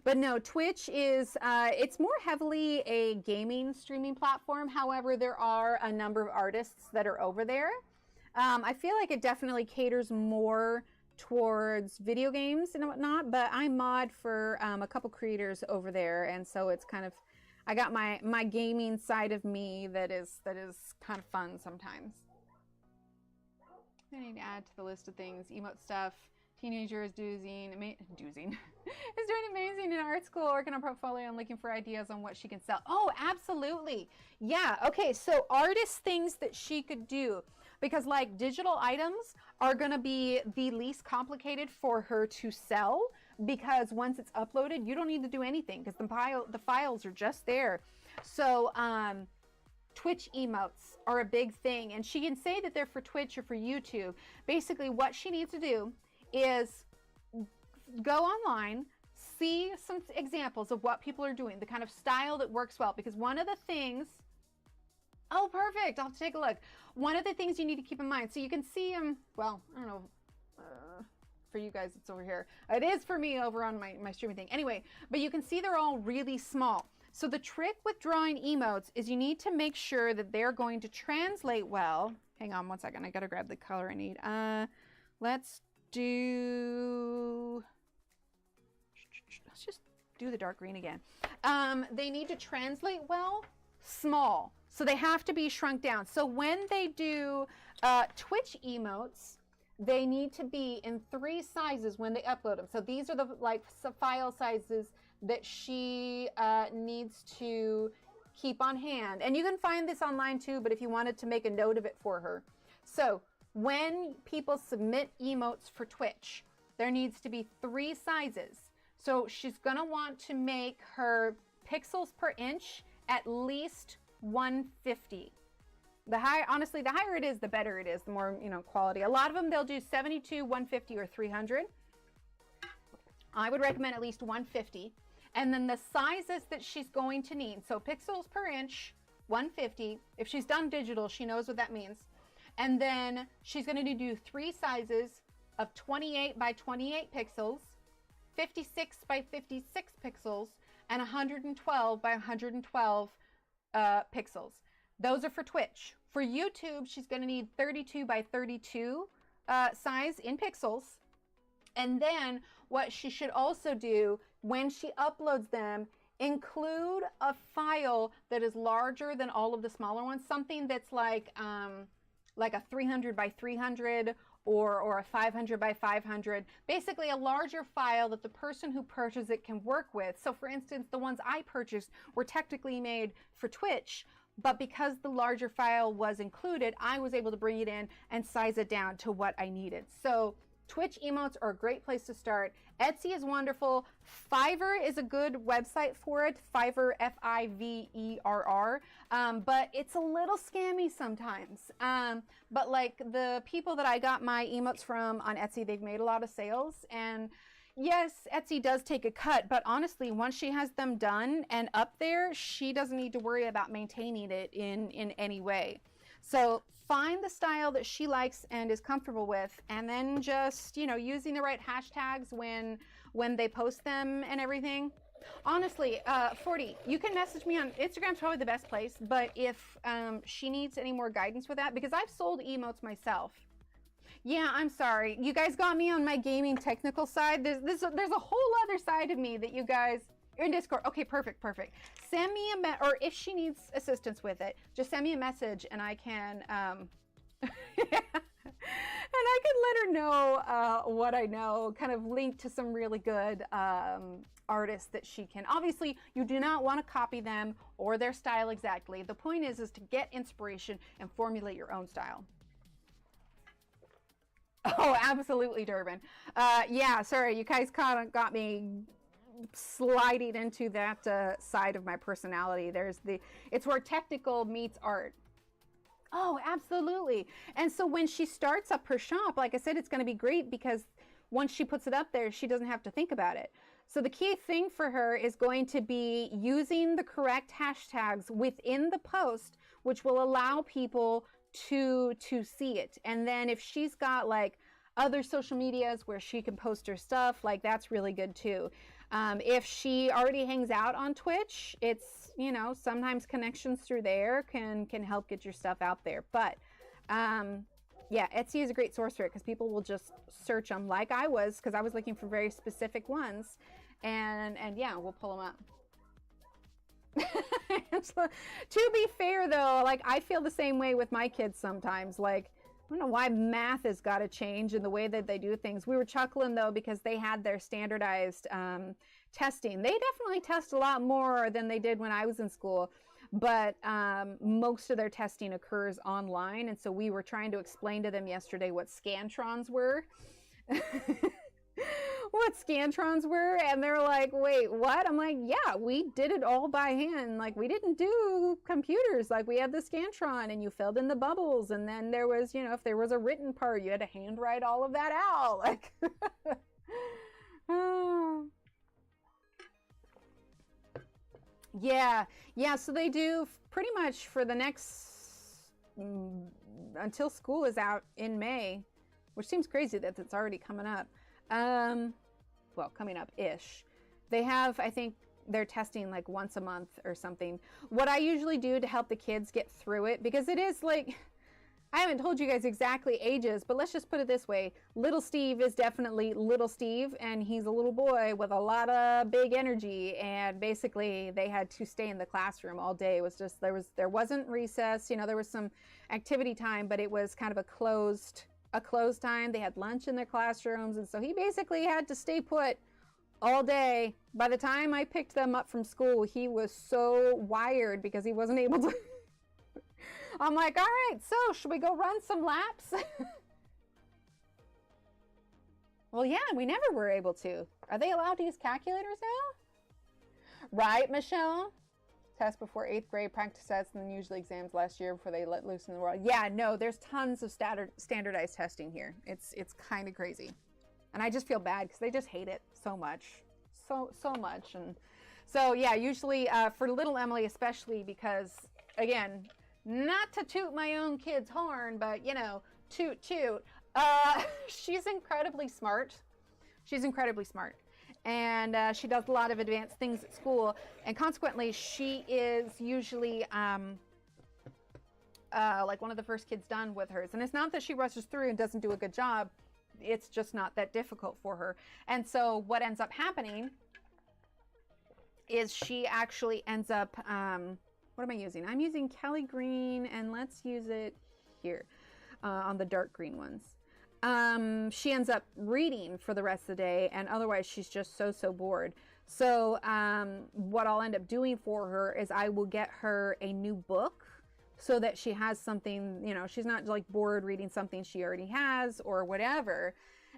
But no, Twitch is, it's more heavily a gaming streaming platform. However, there are a number of artists that are over there. I feel like it definitely caters more towards video games and whatnot, but I mod for a couple creators over there, and so it's kind of, I got my gaming side of me that is kind of fun sometimes. I need to add to the list of things. Emote stuff. Teenager is doing amazing in art school, working on portfolio and looking for ideas on what she can sell. Oh, absolutely. Yeah. Okay. So artist things that she could do, because like digital items are going to be the least complicated for her to sell, because once it's uploaded, you don't need to do anything because the files are just there. So, Twitch emotes are a big thing, and she can say that they're for Twitch or for YouTube. Basically, what she needs to do is go online, see some examples of what people are doing, the kind of style that works well, because one of the things, oh, perfect, I'll have to take a look. One of the things you need to keep in mind, so you can see them, well, I don't know, for you guys, it's over here. It is for me over on my streaming thing. Anyway, but you can see they're all really small. So the trick with drawing emotes is you need to make sure that they're going to translate well. Hang on one second, I gotta grab the color I need. Let's just do the dark green again. They need to translate well, small. So they have to be shrunk down. So when they do Twitch emotes, they need to be in 3 sizes when they upload them. So these are the file sizes that she needs to keep on hand. And you can find this online too, but if you wanted to make a note of it for her. So when people submit emotes for Twitch, there needs to be 3 sizes. So she's gonna want to make her pixels per inch at least 150. Honestly, the higher it is, the better it is, the more, quality. A lot of them, they'll do 72, 150, or 300. I would recommend at least 150. And then the sizes that she's going to need. So pixels per inch, 150. If she's done digital, she knows what that means. And then she's going to do 3 sizes of 28 by 28 pixels, 56 by 56 pixels, and 112 by 112 pixels. Those are for Twitch. For YouTube, she's going to need 32 by 32 size in pixels. And then what she should also do when she uploads them, include a file that is larger than all of the smaller ones, something that's like a 300 by 300 or a 500 by 500, basically a larger file that the person who purchased it can work with. So for instance, the ones I purchased were technically made for Twitch, but because the larger file was included, I was able to bring it in and size it down to what I needed. So Twitch emotes are a great place to start. Etsy is wonderful. Fiverr is a good website for it. Fiverr, Fiverr. But it's a little scammy sometimes. But like the people that I got my emotes from on Etsy, they've made a lot of sales. And yes, Etsy does take a cut, but honestly, once she has them done and up there, she doesn't need to worry about maintaining it in any way. So find the style that she likes and is comfortable with, and then just, using the right hashtags when they post them and everything. Honestly, 40, you can message me on Instagram's probably the best place, but if she needs any more guidance with that, because I've sold emotes myself. Yeah, I'm sorry. You guys got me on my gaming technical side. There's a whole other side of me that you guys... in Discord. Okay, perfect. Send me or if she needs assistance with it, just send me a message and I can, and I can let her know what I know, kind of link to some really good artists that she can. Obviously, you do not want to copy them or their style exactly. The point is to get inspiration and formulate your own style. Oh, absolutely, Durbin. Yeah, sorry, you guys kind of got me sliding into that side of my personality. It's where technical meets art. Oh, absolutely. And so when she starts up her shop, like I said, it's going to be great because once she puts it up there, she doesn't have to think about it. So the key thing for her is going to be using the correct hashtags within the post, which will allow people to see it. And then if she's got like other social medias where she can post her stuff, like that's really good too. If she already hangs out on Twitch, it's, sometimes connections through there can help get your stuff out there. But yeah, Etsy is a great source for it because people will just search them like I was, because I was looking for very specific ones. And yeah, we'll pull them up. To be fair though, like I feel the same way with my kids sometimes. Like, I don't know why math has got to change in the way that they do things. We were chuckling though because they had their standardized testing. They definitely test a lot more than they did when I was in school, but most of their testing occurs online. And so we were trying to explain to them yesterday what scantrons were. What scantrons were, and they're like, wait, what? I'm like, yeah, we did it all by hand. Like, we didn't do computers. Like, we had the scantron and you filled in the bubbles, and then there was, if there was a written part, you had to handwrite all of that out. Like, yeah, so they do pretty much for the next until school is out in May, which seems crazy that it's already coming up. Well, coming up-ish. They have, I think, they're testing like once a month or something. What I usually do to help the kids get through it, because it is like, I haven't told you guys exactly ages, but let's just put it this way. Little Steve is definitely little Steve, and he's a little boy with a lot of big energy, and basically they had to stay in the classroom all day. It was just, there wasn't recess, you know, there was some activity time, but it was kind of a closed time. They had lunch in their classrooms, and so he basically had to stay put all day. By the time I picked them up from school, he was so wired because he wasn't able to. I'm like, all right, so should we go run some laps? Well, yeah, we never were able to. Are they allowed to use calculators now? Right, Michelle? Test before 8th grade, practice tests, and then usually exams last year before they let loose in the world. Yeah, no, there's tons of standardized testing here. It's kind of crazy. And I just feel bad because they just hate it so much. So much. And so, yeah, usually for little Emily especially, because, again, not to toot my own kid's horn, but, you know, toot. She's incredibly smart. She's incredibly smart. And she does a lot of advanced things at school. And consequently, she is usually like one of the first kids done with hers. And it's not that she rushes through and doesn't do a good job. It's just not that difficult for her. And so what ends up happening is she actually ends up, what am I using? I'm using Kelly Green, and let's use it here on the dark green ones. She ends up reading for the rest of the day, and otherwise she's just so bored. So what I'll end up doing for her is I will get her a new book so that she has something, you know, she's not like bored reading something she already has or whatever.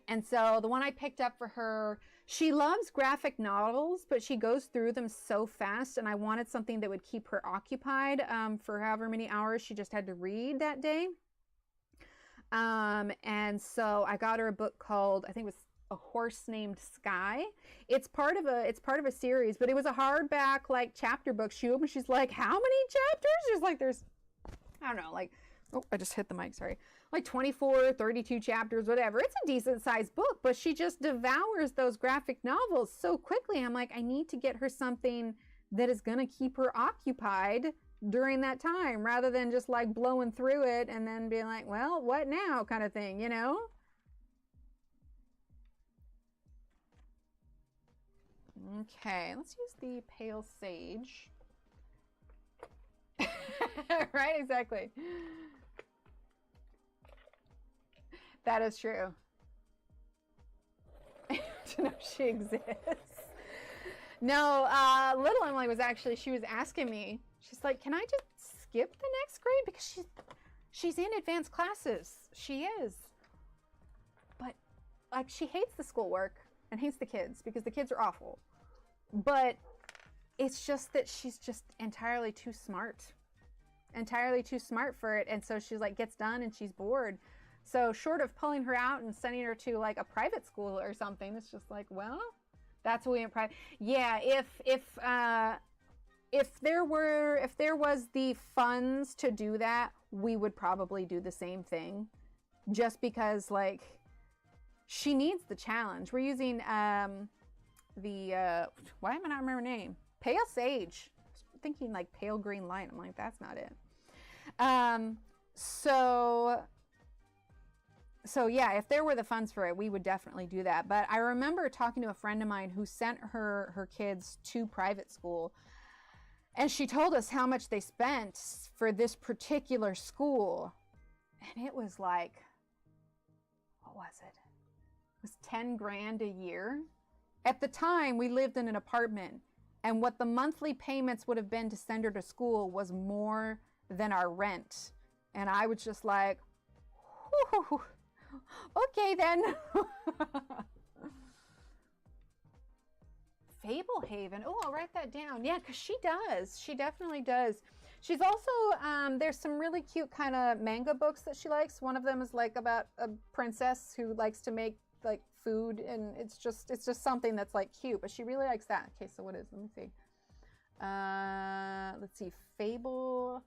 And so the one I picked up for her, she loves graphic novels, but she goes through them so fast, and I wanted something that would keep her occupied for however many hours she just had to read that day. And so I got her a book called, I think it was A Horse Named Sky. It's part of a series, but it was a hardback like chapter book. She opened, she's like, how many chapters? She's like, there's, I don't know, like, oh, I just hit the mic, sorry. Like 24, 32 chapters, whatever. It's a decent sized book, but she just devours those graphic novels so quickly. I'm like, I need to get her something that is going to keep her occupied during that time, rather than just like blowing through it and then being like, well, what now kind of thing, you know? Okay, let's use the pale sage. Right, exactly. That is true. To know she exists. No, little Emily was actually, she was asking me, she's like, can I just skip the next grade? Because she's in advanced classes. She is. But, like, she hates the schoolwork and hates the kids because the kids are awful. But it's just that she's just entirely too smart. Entirely too smart for it. And so she's like, gets done and she's bored. So short of pulling her out and sending her to like a private school or something, it's just like, well, that's what we in private. Yeah, if there was the funds to do that, we would probably do the same thing. Just because like she needs the challenge. We're using the why am I not remember her name? Pale Sage. I was thinking like pale green light. I'm like, that's not it. So yeah, if there were the funds for it, we would definitely do that. But I remember talking to a friend of mine who sent her kids to private school, and she told us how much they spent for this particular school. And it was like, what was it? It was 10 grand a year. At the time, we lived in an apartment, and what the monthly payments would have been to send her to school was more than our rent. And I was just like, whew. Okay then. Fablehaven. Oh, I'll write that down. Yeah, because she does. She definitely does. She's also, there's some really cute kind of manga books that she likes. One of them is like about a princess who likes to make like food, and it's just something that's like cute, but she really likes that. Okay, so what is, let me see. Let's see, Fablehaven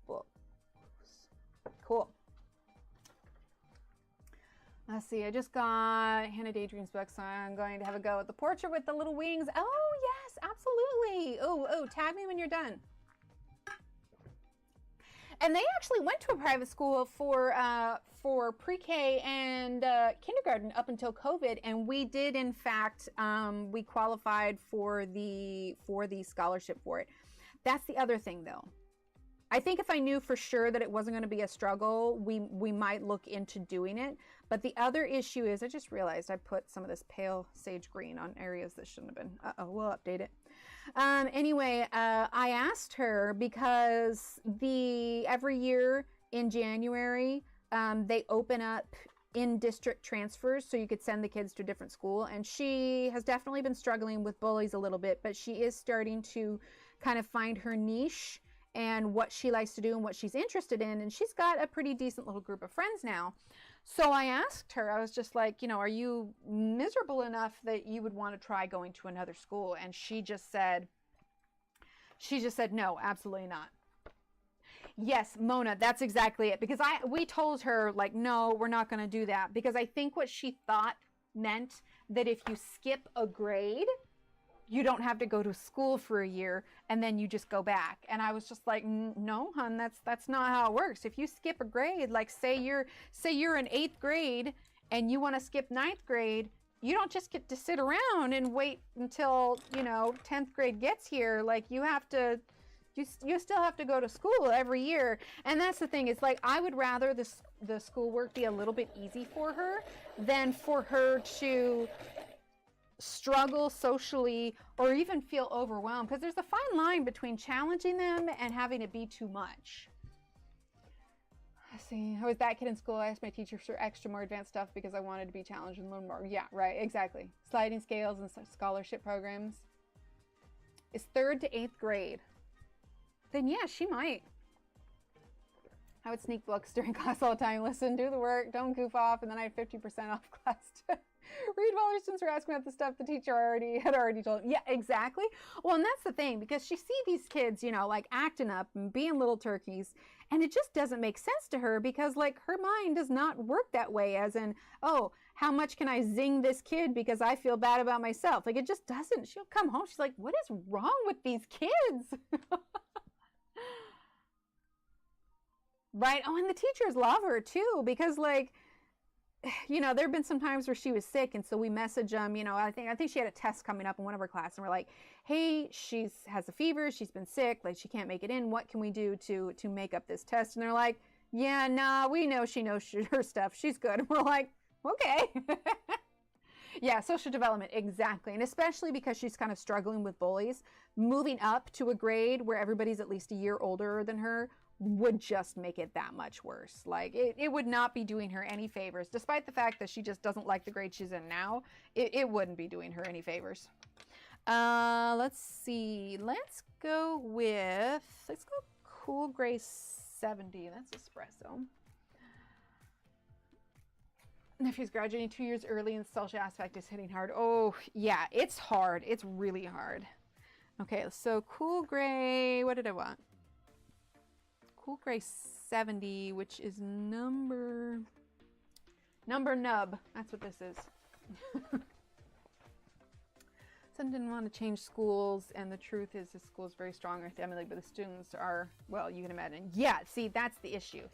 books. Cool. Let's see, I just got Hannah Daydreams book, so I'm going to have a go at the portrait with the little wings. Oh, yes, absolutely. Oh, tag me when you're done. And they actually went to a private school for pre-K and kindergarten up until COVID, and we did, in fact, we qualified for the scholarship for it. That's the other thing, though. I think if I knew for sure that it wasn't going to be a struggle, we might look into doing it. But the other issue is, I just realized I put some of this pale sage green on areas that shouldn't have been. Uh-oh, we'll update it. Anyway, I asked her because every year in January, they open up in-district transfers so you could send the kids to a different school. And she has definitely been struggling with bullies a little bit, but she is starting to kind of find her niche and what she likes to do and what she's interested in. And she's got a pretty decent little group of friends now. So I asked her, I was just like, you know, are you miserable enough that you would want to try going to another school? And she just said, no, absolutely not. Yes, Mona, that's exactly it. Because we told her, like, no, we're not going to do that. Because I think what she thought meant that if you skip a grade, you don't have to go to school for a year and then you just go back. And I was just like, no, hon, that's not how it works. If you skip a grade, like say you're in 8th grade and you want to skip 9th grade, you don't just get to sit around and wait until, you know, 10th grade gets here. Like you still have to go to school every year. And that's the thing, it's like, I would rather the schoolwork be a little bit easy for her than for her to struggle socially or even feel overwhelmed, because there's a fine line between challenging them and having it be too much. Let's see, I was that kid in school. I asked my teachers for extra more advanced stuff because I wanted to be challenged and learn more. Yeah, right, exactly. Sliding scales and scholarship programs. Is 3rd to 8th grade. Then yeah, she might. I would sneak books during class all the time. Listen, do the work, don't goof off, and then I had 50% off class too. Read while her students were asking about the stuff the teacher had already told them. Yeah, exactly. Well, and that's the thing, because she see these kids, you know, like acting up and being little turkeys, and it just doesn't make sense to her because, like, her mind does not work that way, as in, oh, how much can I zing this kid because I feel bad about myself? Like, it just doesn't. She'll come home, she's like, what is wrong with these kids? Right? Oh, and the teachers love her too, because, like, you know, there have been some times where she was sick, and so we message them, you know, I think she had a test coming up in one of her classes, and we're like, hey, has a fever, she's been sick, like she can't make it in, what can we do to make up this test? And they're like, yeah, nah, we know she knows her stuff, she's good. And we're like, okay. Yeah, social development, exactly. And especially because she's kind of struggling with bullies, moving up to a grade where everybody's at least a year older than her would just make it that much worse. Like, it would not be doing her any favors, despite the fact that she just doesn't like the grade she's in now. It wouldn't be doing her any favors. Let's see. Let's go Cool Gray 70. That's espresso. Nephew's graduating 2 years early, and the social aspect is hitting hard. Oh, yeah, it's hard. It's really hard. Okay, so Cool Gray, what did I want? Cool Gray 70, which is number nub. That's what this is. Son didn't want to change schools, and the truth is the school is very strong or family, but the students are, well, you can imagine. Yeah, see, that's the issue.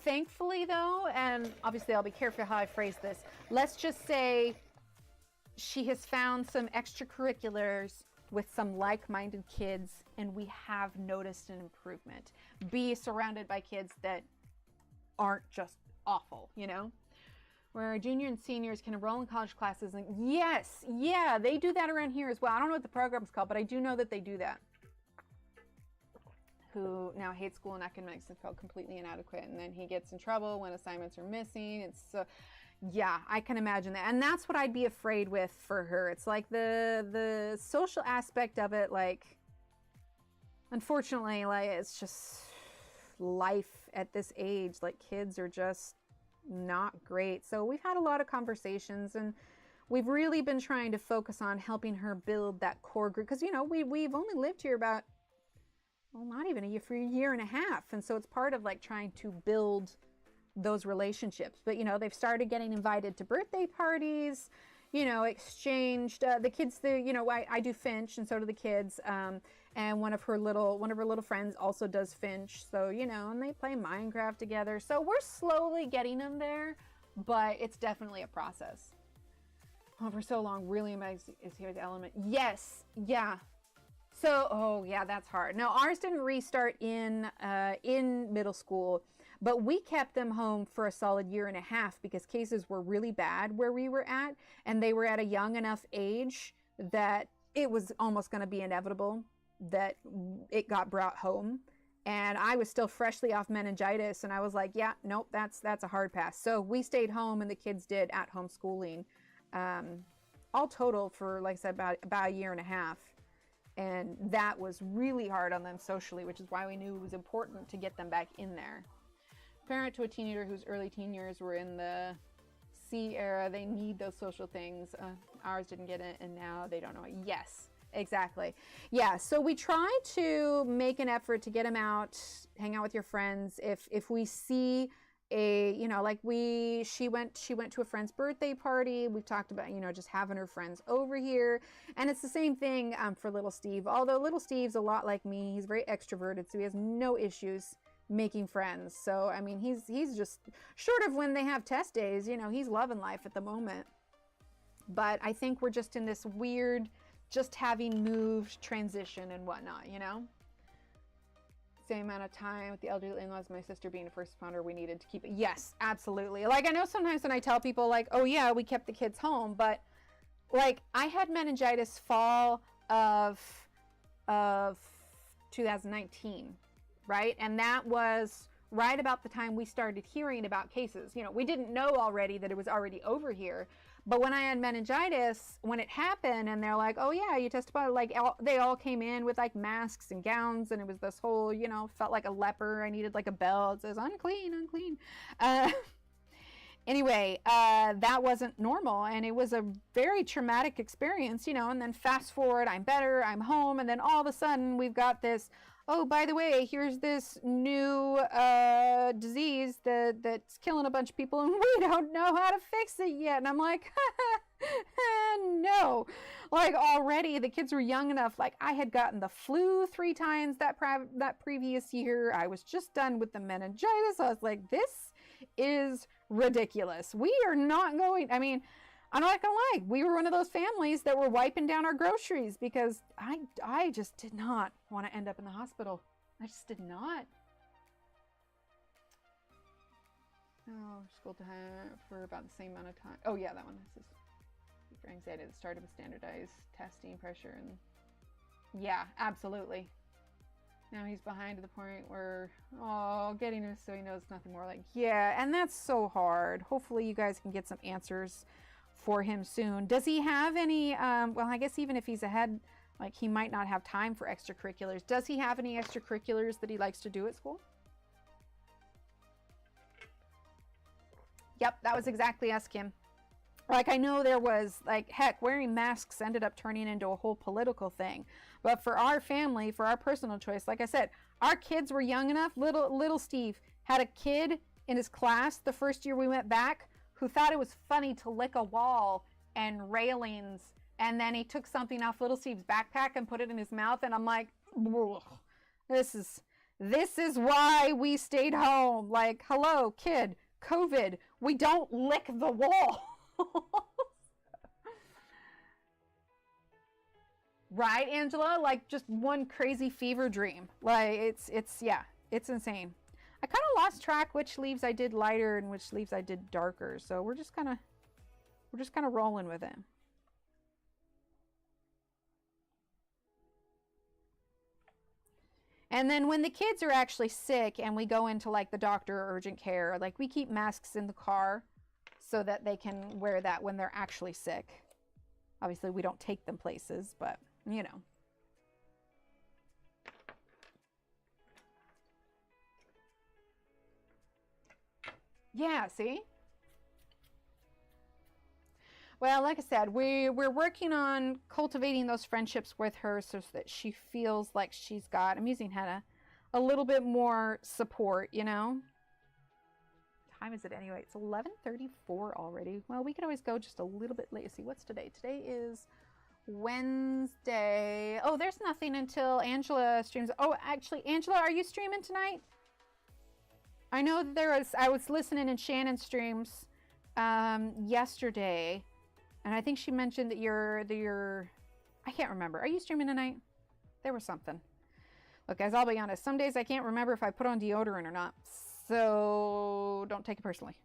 Thankfully, though, and obviously I'll be careful how I phrase this, let's just say she has found some extracurriculars with some like-minded kids, and we have noticed an improvement. Be surrounded by kids that aren't just awful, you know? Where our junior and seniors can enroll in college classes, and yes, yeah, they do that around here as well. I don't know what the program's called, but I do know that they do that. Who now hates school and academics and felt completely inadequate, and then he gets in trouble when assignments are missing. It's so, yeah, I can imagine that. And that's what I'd be afraid with for her. It's like the social aspect of it, like, unfortunately, like, it's just life at this age. Like, kids are just not great. So we've had a lot of conversations, and we've really been trying to focus on helping her build that core group. Because, you know, we've only lived here about, well, not even a year, for a year and a half. And so it's part of, like, trying to build those relationships. But, you know, they've started getting invited to birthday parties, you know, exchanged, the kids, you know, I do Finch, and so do the kids. And one of her little friends also does Finch. So, you know, and they play Minecraft together. So we're slowly getting them there, but it's definitely a process. Oh, for so long, really amazing is here the element. Yes, yeah. So, oh yeah, that's hard. No, ours didn't restart in middle school, but we kept them home for a solid 1.5 years because cases were really bad where we were at, and they were at a young enough age that it was almost going to be inevitable that it got brought home. And I was still freshly off meningitis, and I was like, yeah, nope, that's a hard pass. So we stayed home, and the kids did at-home schooling, all total for, like I said, about 1.5 years. And that was really hard on them socially, which is why we knew it was important to get them back in there. Parent to a teenager whose early teen years were in the C era, they need those social things. Ours didn't get it, and now they don't know it. Yes, exactly. Yeah, so we try to make an effort to get them out, hang out with your friends. If we see a, you know, like she went to a friend's birthday party. We've talked about, you know, just having her friends over here. And it's the same thing for little Steve. Although little Steve's a lot like me, he's very extroverted, so he has no issues making friends. So I mean, he's just, short of when they have test days, you know, he's loving life at the moment. But I think we're just in this weird, just having moved transition and whatnot, you know. Same amount of time with the elderly in-laws, my sister being a first responder, we needed to keep it. Yes, absolutely. Like, I know sometimes when I tell people, like, oh yeah, we kept the kids home, but like, I had meningitis fall of 2019, right? And that was right about the time we started hearing about cases. You know, we didn't know already that it was already over here. But when I had meningitis, when it happened, and they're like, oh yeah, you tested positive, like they all came in with like masks and gowns, and it was this whole, you know, felt like a leper. I needed like a bell. It says unclean, unclean. Anyway, that wasn't normal, and it was a very traumatic experience, you know. And then fast forward, I'm better, I'm home, and then all of a sudden we've got this, oh, by the way, here's this new disease that's killing a bunch of people, and we don't know how to fix it yet. And I'm like, no. Like, already the kids were young enough. Like, I had gotten the flu 3 times that previous year. I was just done with the meningitis. I was like, this is ridiculous. We are not going, I mean, I'm not gonna lie, we were one of those families that were wiping down our groceries because I just did not want to end up in the hospital. I just did not. Oh, school time for about the same amount of time. Oh yeah, that one. This is for anxiety at the start of a standardized testing pressure, and yeah, absolutely. Now he's behind to the point where, oh, getting him so he knows nothing more. Like, yeah, and that's so hard. Hopefully you guys can get some answers for him soon. Does he have any, well, I guess even if he's ahead, like, he might not have time for extracurriculars. Does he have any extracurriculars that he likes to do at school? Yep, that was exactly us, Kim. Like, I know there was, like, heck, wearing masks ended up turning into a whole political thing. But for our family, for our personal choice, like I said, our kids were young enough. Little Steve had a kid in his class the first year we went back who thought it was funny to lick a wall and railings. And then he took something off little Steve's backpack and put it in his mouth. And I'm like, this is why we stayed home. Like, hello, kid, COVID. We don't lick the wall. Right, Angela? Like, just one crazy fever dream. Like, it's yeah, it's insane. I kind of lost track which leaves I did lighter and which leaves I did darker. So we're just kind of rolling with it. And then when the kids are actually sick and we go into like the doctor or urgent care, like, we keep masks in the car so that they can wear that when they're actually sick. Obviously, we don't take them places, but you know. Yeah, see? Well, like I said, we're working on cultivating those friendships with her so that she feels like she's got, I'm using Henna, a little bit more support, you know? time is it anyway? It's 11:34 already. Well, we could always go just a little bit late. See, what's today? Today is Wednesday. Oh, there's nothing until Angela streams. Oh, actually, Angela, are you streaming tonight? I know that I was listening in Shannon's streams yesterday, and I think she mentioned that you're, I can't remember. Are you streaming tonight? There was something. Look, guys, I'll be honest. Some days I can't remember if I put on deodorant or not. So don't take it personally.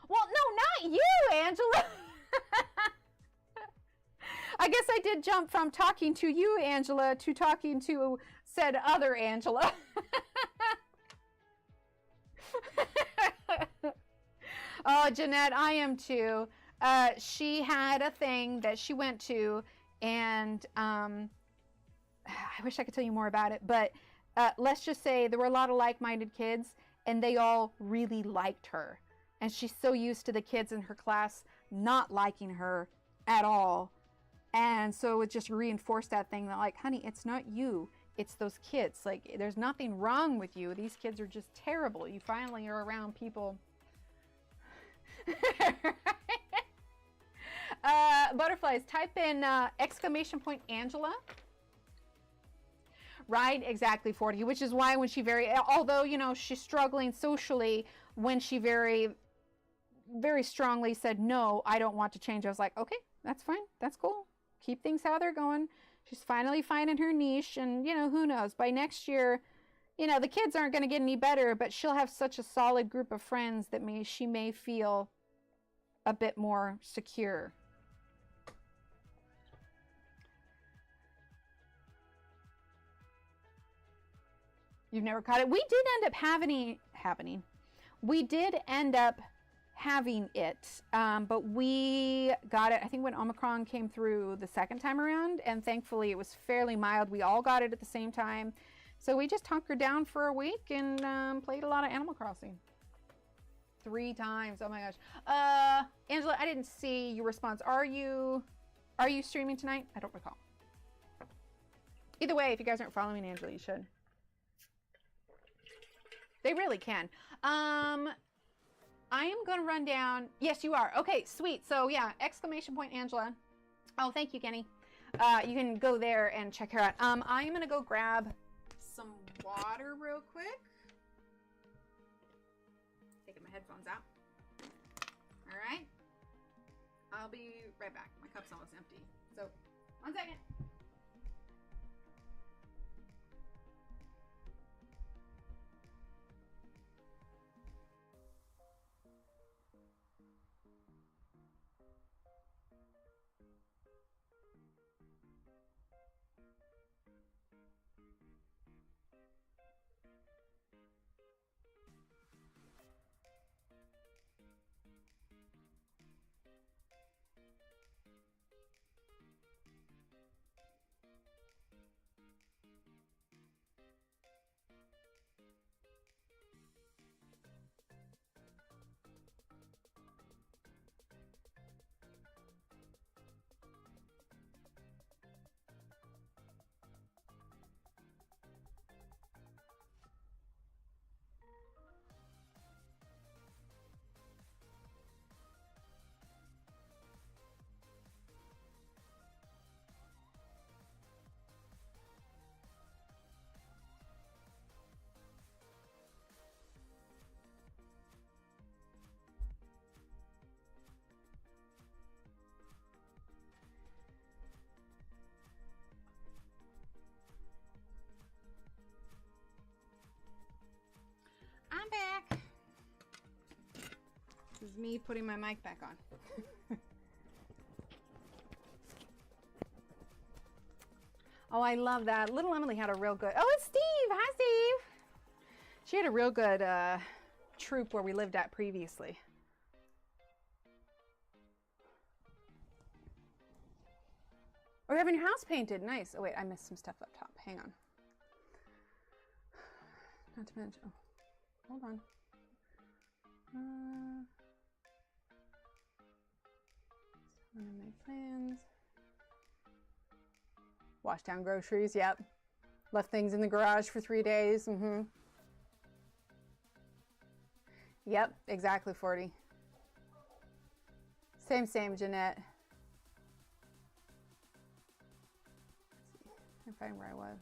Well, no, not you, Angela. I guess I did jump from talking to you, Angela, to talking to said other Angela. Oh, Jeanette, I am too. She had a thing that she went to, and I wish I could tell you more about it, but let's just say there were a lot of like-minded kids, and they all really liked her. And she's so used to the kids in her class not liking her at all. And so it just reinforced that thing that, like, honey, it's not you. It's those kids. Like, there's nothing wrong with you. These kids are just terrible. You finally are around people. Butterflies, type in exclamation point Angela. Right, exactly, 40, which is why when she although, you know, she's struggling socially, when she very strongly said, no, I don't want to change, I was like, okay, that's fine, that's cool. Keep things how they're going. She's finally finding her niche, and, you know, who knows, by next year, you know, the kids aren't going to get any better, but she'll have such a solid group of friends that she may feel a bit more secure. You've never caught it? We did end up having it, but we got it, I think, when Omicron came through the second time around, and thankfully it was fairly mild. We all got it at the same time. So we just hunkered down for a week and played a lot of Animal Crossing. 3 times. Oh my gosh. Angela, I didn't see your response. Are you streaming tonight? I don't recall. Either way, if you guys aren't following Angela, you should. They really can. I am going to run down. Yes, you are. Okay, sweet. So yeah, exclamation point Angela. Oh, thank you, Kenny. You can go there and check her out. I am going to go grab some water real quick. Taking my headphones out. All right. I'll be right back. My cup's almost empty. So, 1 second. I'm back. This is me putting my mic back on. Oh, I love that. Little Emily had a real good... Oh, it's Steve. Hi, Steve. She had a real good troop where we lived at previously. Or having your house painted. Nice. Oh, wait. I missed some stuff up top. Hang on. Not to mention... Oh. Hold on. One of my plans. Wash down groceries, yep. Left things in the garage for 3 days. Yep, exactly 40. Same, Jeanette. Let's see. I find where I was.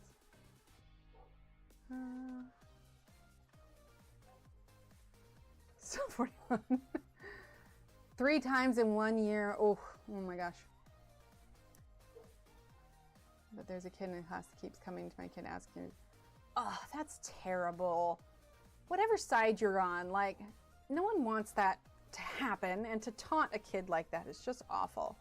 Still 41. 3 times in 1 year. Oh my gosh. But there's a kid in class that keeps coming to my kid asking, oh, that's terrible. Whatever side you're on, like, no one wants that to happen, and to taunt a kid like that is just awful.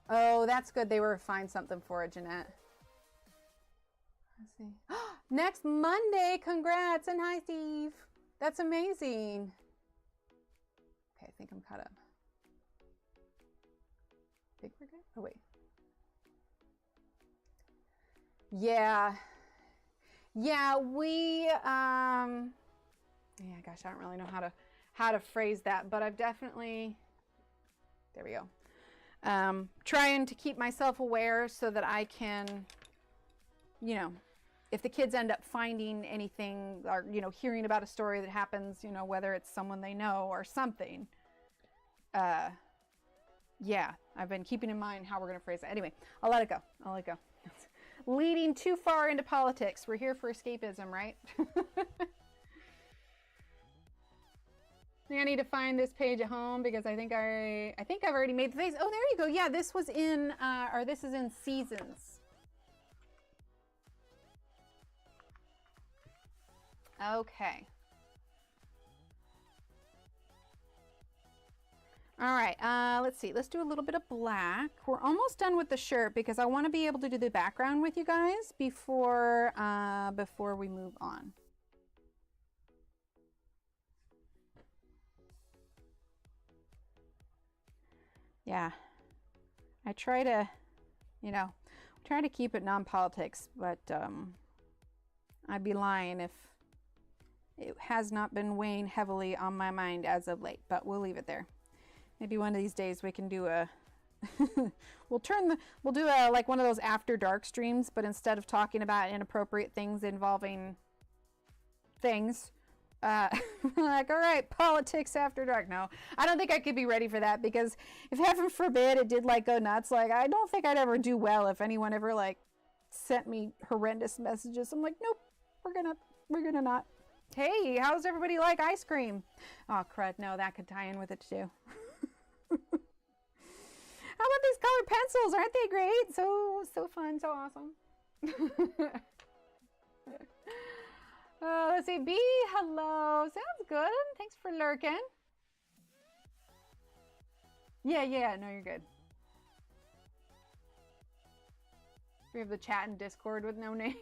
Oh, that's good. They were find something for it, Jeanette. Let's see. Next Monday, congrats, and hi, Steve. That's amazing. Okay, I think I'm caught up. Think we're good? Oh, wait. Yeah, we, yeah, gosh, I don't really know how to phrase that, but I've definitely, there we go. Trying to keep myself aware so that I can, you know, if the kids end up finding anything or, you know, hearing about a story that happens, you know, whether it's someone they know or something, yeah, I've been keeping in mind how we're going to phrase it. Anyway, I'll let it go. I'll let it go. Leading too far into politics. We're here for escapism, right? I think I need to find this page at home because I think I've already made the face. Oh, there you go. Yeah, this was in, or this is in Seasons. Okay. All right, let's see. Let's do a little bit of black. We're almost done with the shirt because I want to be able to do the background with you guys before we move on. Yeah, I try to, you know, try to keep it non-politics, but I'd be lying if it has not been weighing heavily on my mind as of late, but we'll leave it there. Maybe one of these days we can do a, we'll do a, like one of those after dark streams, but instead of talking about inappropriate things involving things, like, all right, politics after dark. No, I don't think I could be ready for that because if heaven forbid it did like go nuts, like I don't think I'd ever do well if anyone ever like sent me horrendous messages. I'm like, nope, we're gonna not. Hey, how's everybody like ice cream? Oh, crud, no, that could tie in with it too. How about these colored pencils? Aren't they great? So fun, so awesome. Let's see, B, hello. Sounds good. Thanks for lurking. Yeah, no, you're good. We have the chat and Discord with no names.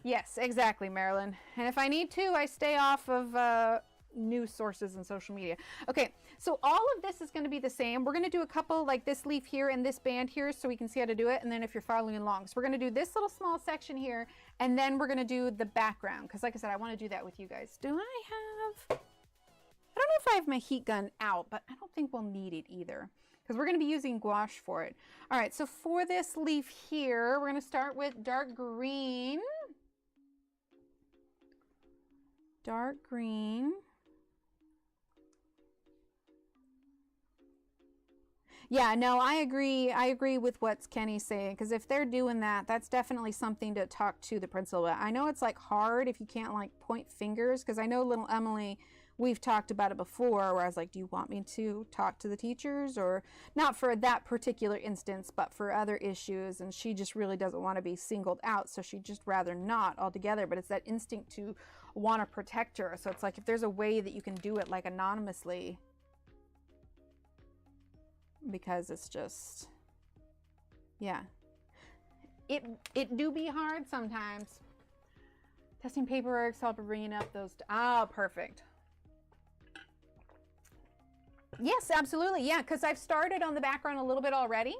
Yes, exactly, Marilyn. And if I need to, I stay off of news sources and social media. Okay, so all of this is going to be the same. We're going to do a couple like this leaf here and this band here so we can see how to do it. And then if you're following along, so we're going to do this little small section here and then we're going to do the background because like I said, I want to do that with you guys. I don't know if I have my heat gun out, but I don't think we'll need it either because we're going to be using gouache for it. All right, so for this leaf here, we're going to start with dark green. Dark green. Yeah, no, I agree. I agree with what Kenny's saying because if they're doing that, that's definitely something to talk to the principal about. I know it's like hard if you can't like point fingers because I know little Emily, we've talked about it before where I was like, do you want me to talk to the teachers or not for that particular instance, but for other issues? And she just really doesn't want to be singled out. So she'd just rather not altogether, but it's that instinct to want to protect her. So it's like, if there's a way that you can do it like anonymously, because it's just, yeah, it do be hard sometimes. Testing paperwork, help bringing up those, perfect. Yes, absolutely. Yeah, because I've started on the background a little bit already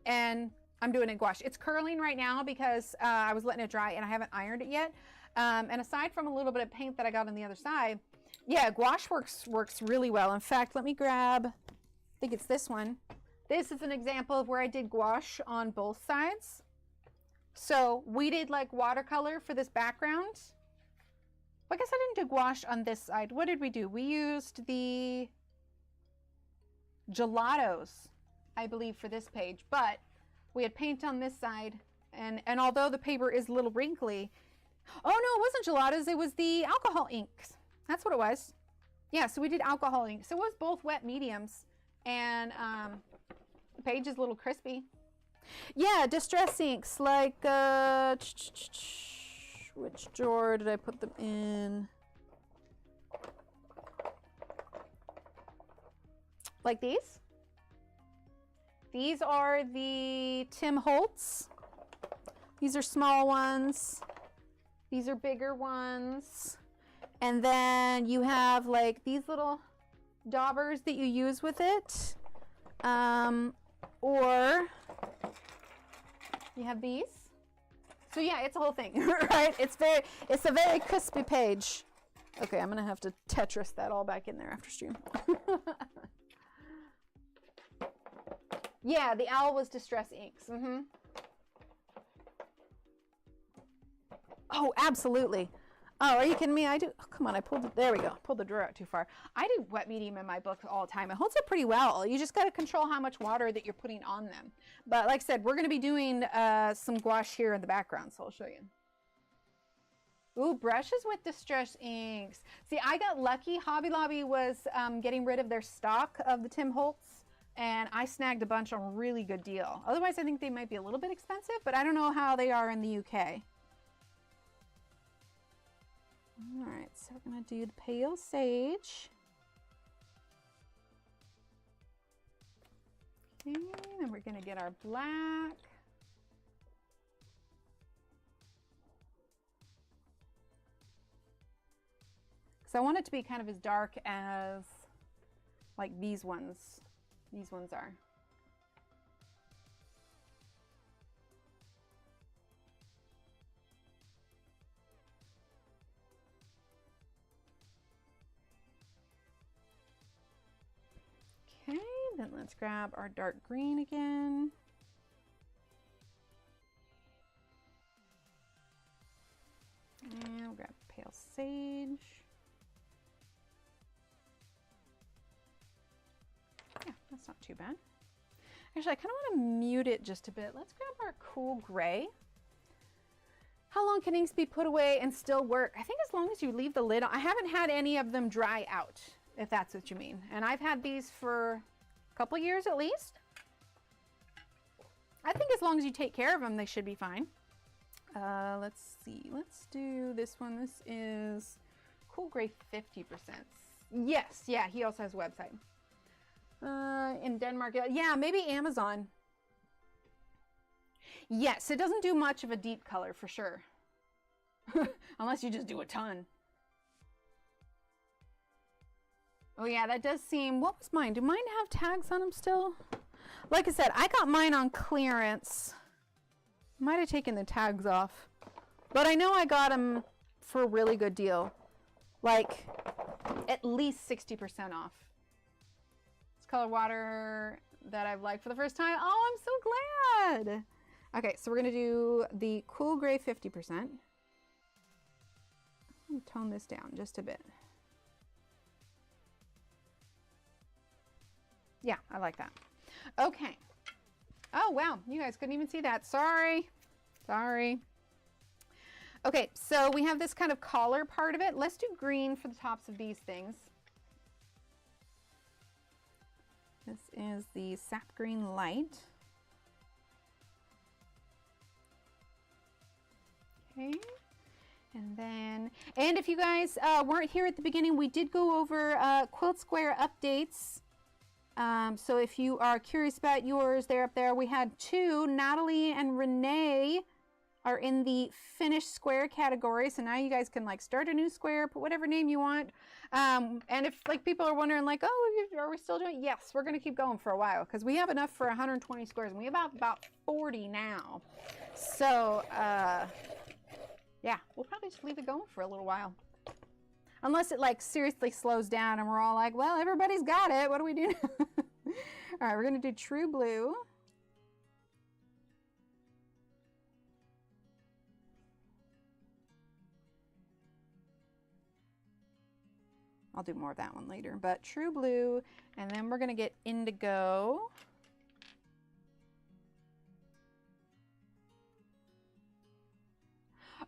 and I'm doing it gouache. It's curling right now because I was letting it dry and I haven't ironed it yet. And aside from a little bit of paint that I got on the other side, yeah, gouache works really well. In fact, let me grab, I think it's this one. This is an example of where I did gouache on both sides. So we did like watercolor for this background. Well, I guess I didn't do gouache on this side. What did we do? We used the gelatos, I believe, for this page, but we had paint on this side, and although the paper is a little wrinkly, oh no, it wasn't gelatos, it was the alcohol inks. That's what it was. Yeah, so we did alcohol ink. So it was both wet mediums, and the page is a little crispy. Yeah, distress inks, like, which drawer did I put them in? Like these. These are the Tim Holtz. These are small ones. These are bigger ones. And then you have like these little daubers that you use with it. Or you have these. So yeah, it's a whole thing, right? It's a very crispy page. Okay, I'm gonna have to Tetris that all back in there after stream. Yeah, the owl was Distress Inks. Oh, absolutely. Oh, are you kidding me? I do. Oh, come on, I pulled it. There we go. Pulled the drawer out too far. I do wet medium in my books all the time. It holds up pretty well. You just got to control how much water that you're putting on them. But like I said, we're going to be doing some gouache here in the background, so I'll show you. Ooh, brushes with Distress Inks. See, I got lucky. Hobby Lobby was getting rid of their stock of the Tim Holtz, and I snagged a bunch on a really good deal. Otherwise, I think they might be a little bit expensive, but I don't know how they are in the UK. All right, so we're going to do the pale sage. Okay, then we're going to get our black. So I want it to be kind of as dark as like these ones are. Okay, then let's grab our dark green again. And we'll grab pale sage. Yeah, that's not too bad. Actually, I kind of want to mute it just a bit. Let's grab our cool gray. How long can inks be put away and still work? I think as long as you leave the lid on. I haven't had any of them dry out, if that's what you mean. And I've had these for a couple years at least. I think as long as you take care of them, they should be fine. Let's see. Let's do this one. This is Cool Gray 50%. Yes, yeah, he also has a website. In Denmark, yeah, maybe Amazon. Yes, it doesn't do much of a deep color for sure. Unless you just do a ton. Oh yeah, that does seem, what was mine? Do mine have tags on them still? Like I said, I got mine on clearance. Might have taken the tags off. But I know I got them for a really good deal. Like, at least 60% off. Color water that I've liked for the first time. Oh, I'm so glad. Okay, so we're gonna do the Cool Gray 50%. I'm gonna tone this down just a bit. Yeah, I like that. Okay. Oh, wow, you guys couldn't even see that. Sorry. Sorry. Okay, so we have this kind of collar part of it. Let's do green for the tops of these things. This is the Sap Green Light. Okay, and if you guys weren't here at the beginning, we did go over Quilt Square updates. So if you are curious about yours, they're up there. We had two, Natalie and Renee are in the finished square category. So now you guys can like start a new square, put whatever name you want. And if like people are wondering like, oh, are we still doing it? Yes, we're going to keep going for a while because we have enough for 120 squares and we have about 40 now. So yeah, we'll probably just leave it going for a little while. Unless it like seriously slows down and we're all like, well, everybody's got it. What do we do now? All right, we're going to do True Blue. I'll do more of that one later, but True Blue, and then we're going to get Indigo.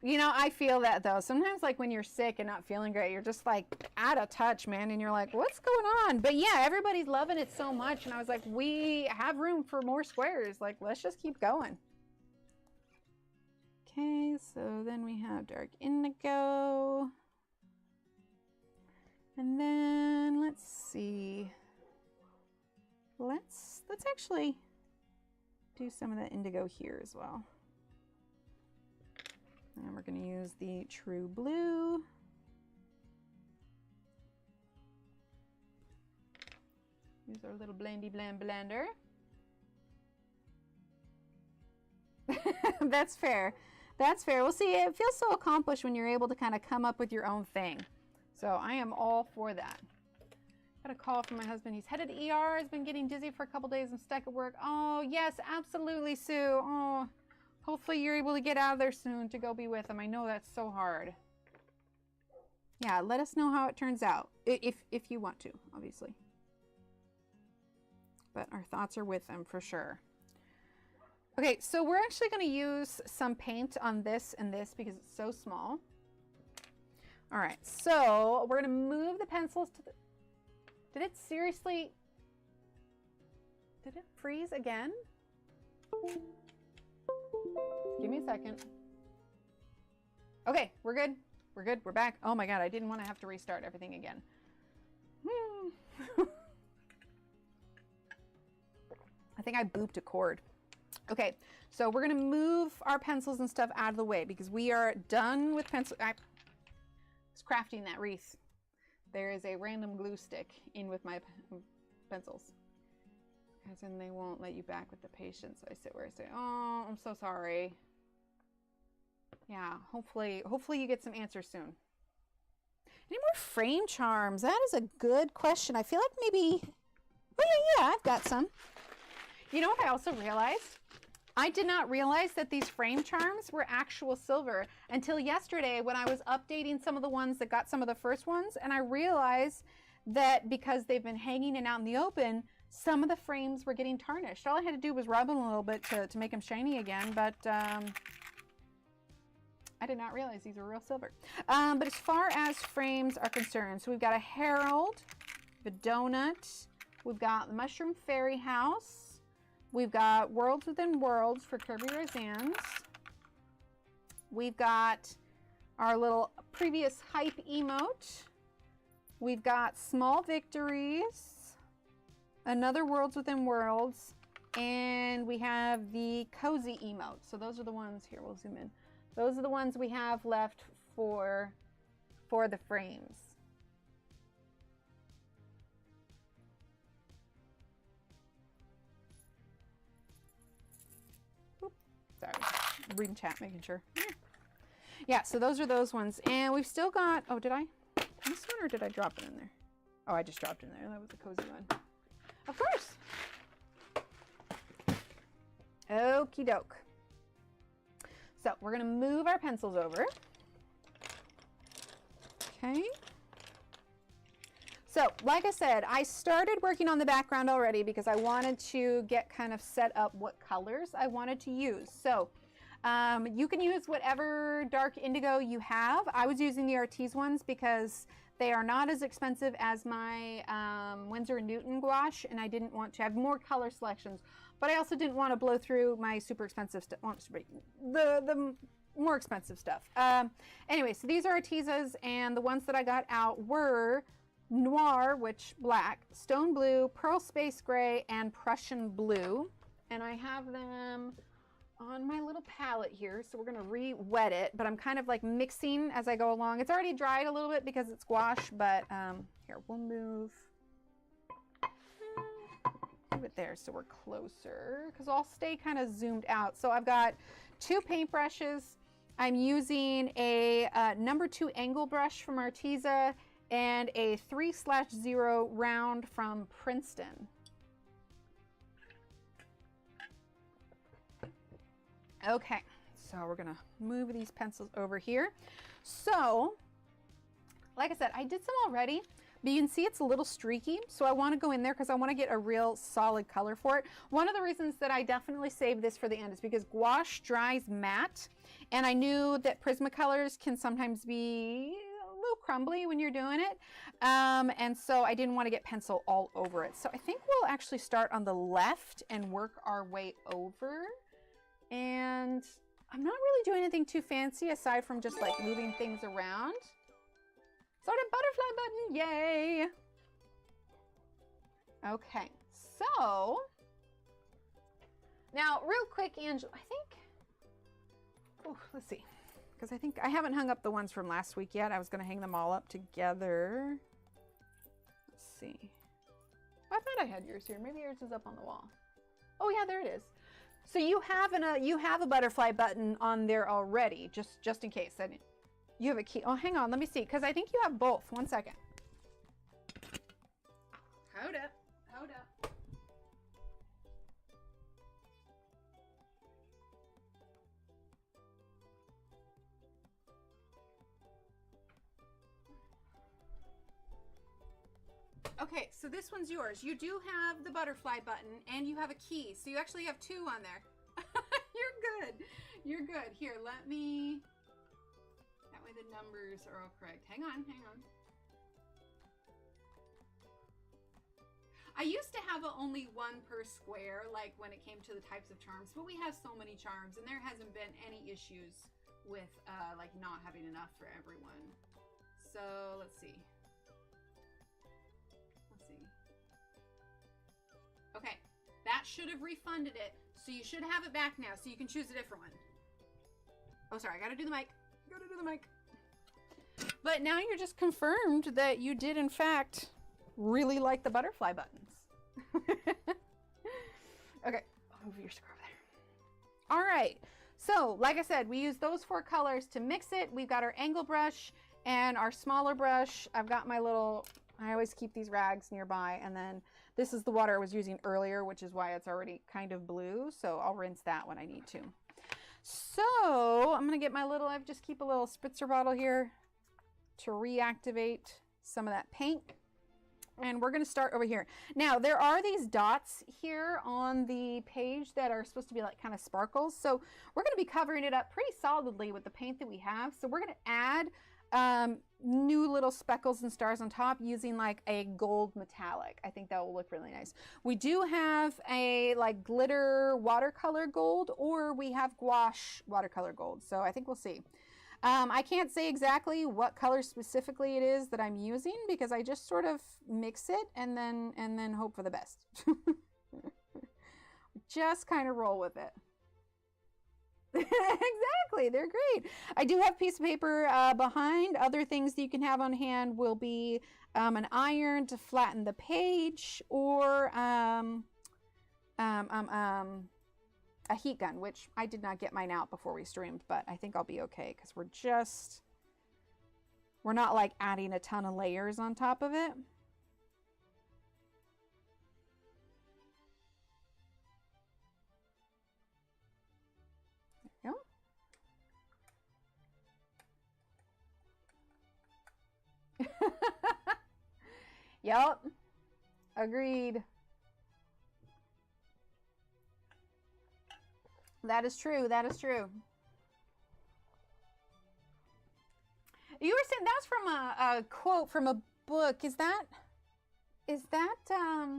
You know, I feel that though. Sometimes like when you're sick and not feeling great, you're just like out of touch, man. And you're like, what's going on? But yeah, everybody's loving it so much. And I was like, we have room for more squares. Like, let's just keep going. Okay, so then we have Dark Indigo. And then let's see. Let's actually do some of that indigo here as well. And we're going to use the True Blue. Use our little blendy blend blender. That's fair. That's fair. We'll see. It feels so accomplished when you're able to kind of come up with your own thing. So I am all for that. Got a call from my husband. He's headed to ER. Has been getting dizzy for a couple days and stuck at work. Oh, yes, absolutely, Sue. Oh, hopefully you're able to get out of there soon to go be with him. I know that's so hard. Yeah, let us know how it turns out. If you want to, obviously. But our thoughts are with them for sure. Okay, so we're actually going to use some paint on this and this because it's so small. All right, so we're going to move the pencils to the... Did it seriously... Did it freeze again? Give me a second. Okay, we're good. We're good. We're back. Oh my God, I didn't want to have to restart everything again. I think I booped a cord. Okay, so we're going to move our pencils and stuff out of the way because we are done with pencil... I was crafting that wreath. There is a random glue stick in with my pencils. As in they won't let you back with the patient. So I sit where I say, oh, I'm so sorry. Yeah, hopefully you get some answers soon. Any more frame charms? That is a good question. I feel like maybe, oh yeah, I've got some. You know what I also realized? I did not realize that these frame charms were actual silver until yesterday when I was updating some of the ones that got some of the first ones. And I realized that because they've been hanging and out in the open, some of the frames were getting tarnished. All I had to do was rub them a little bit to make them shiny again. But I did not realize these were real silver. But as far as frames are concerned, so we've got a Herald, the Donut, we've got the Mushroom Fairy House. We've got Worlds Within Worlds for Kirby Roseanne's. We've got our little previous hype emote. We've got Small Victories, another Worlds Within Worlds, and we have the cozy emote. So those are the ones, here we'll zoom in. Those are the ones we have left for the frames. Sorry, reading chat, making sure. Yeah, so those are those ones. And we've still got, oh, did I? This one or did I drop it in there? Oh, I just dropped it in there. That was a cozy one. Of course. Okie doke. So we're going to move our pencils over. Okay. So, like I said, I started working on the background already because I wanted to get kind of set up what colors I wanted to use. So, you can use whatever dark indigo you have. I was using the Arteze ones because they are not as expensive as my Winsor & Newton gouache, and I didn't want to have more color selections. But I also didn't want to blow through my super expensive stuff, the more expensive stuff. Anyway, so these are Artezes, and the ones that I got out were Noir, which black, Stone Blue, Pearl Space Gray, and Prussian Blue. And I have them on my little palette here, so we're going to re-wet it, but I'm kind of like mixing as I go along. It's already dried a little bit because it's gouache, but here, we'll move it there so we're closer, because I'll stay kind of zoomed out. So I've got two paintbrushes. I'm using a number 2 angle brush from Arteza and a 3/0 round from Princeton. Okay, so we're gonna move these pencils over here. So, like I said, I did some already, but you can see it's a little streaky. So I wanna go in there because I wanna get a real solid color for it. One of the reasons that I definitely saved this for the end is because gouache dries matte, and I knew that Prismacolors can sometimes be a little crumbly when you're doing it. And so I didn't want to get pencil all over it. So I think we'll actually start on the left and work our way over. And I'm not really doing anything too fancy aside from just like moving things around. Sort of butterfly button, yay! Okay, so now real quick, Angela, I think, oh, let's see, because I think I haven't hung up the ones from last week yet. I was gonna hang them all up together. Let's see. I thought I had yours here. Maybe yours is up on the wall. Oh yeah, there it is. So you have a butterfly button on there already, just in case. You have a key. Oh, hang on, let me see, because I think you have both. One second. Hold up, hold up. Okay, so this one's yours. You do have the butterfly button and you have a key. So you actually have two on there. You're good. You're good. Here, let me... That way the numbers are all correct. Hang on, hang on. I used to have only one per square, like when it came to the types of charms, but we have so many charms and there hasn't been any issues with like not having enough for everyone. So let's see. Okay, that should have refunded it, so you should have it back now, so you can choose a different one. Oh, sorry, I gotta do the mic. Gotta do the mic. But now you're just confirmed that you did, in fact, really like the butterfly buttons. Okay, I'll move your scarf there. All right, so like I said, we use those 4 colors to mix it. We've got our angle brush and our smaller brush. I've got my little... I always keep these rags nearby, and then this is the water I was using earlier, which is why it's already kind of blue, so I'll rinse that when I need to. So I'm gonna get my little, I just keep a little spritzer bottle here to reactivate some of that paint, and we're gonna start over here. Now there are these dots here on the page that are supposed to be like kind of sparkles, so we're gonna be covering it up pretty solidly with the paint that we have. So we're gonna add new little speckles and stars on top using like a gold metallic. I think that will look really nice. We do have a like glitter watercolor gold, or we have gouache watercolor gold. So I think we'll see. I can't say exactly what color specifically it is that I'm using because I just sort of mix it and then hope for the best. Just kind of roll with it. Exactly, they're great. I do have a piece of paper behind. Other things that you can have on hand will be an iron to flatten the page, or a heat gun, which I did not get mine out before we streamed, but I think I'll be okay because we're not like adding a ton of layers on top of it. Yep, agreed. That is true. That is true. You were saying that's from a quote from a book. Is that that's not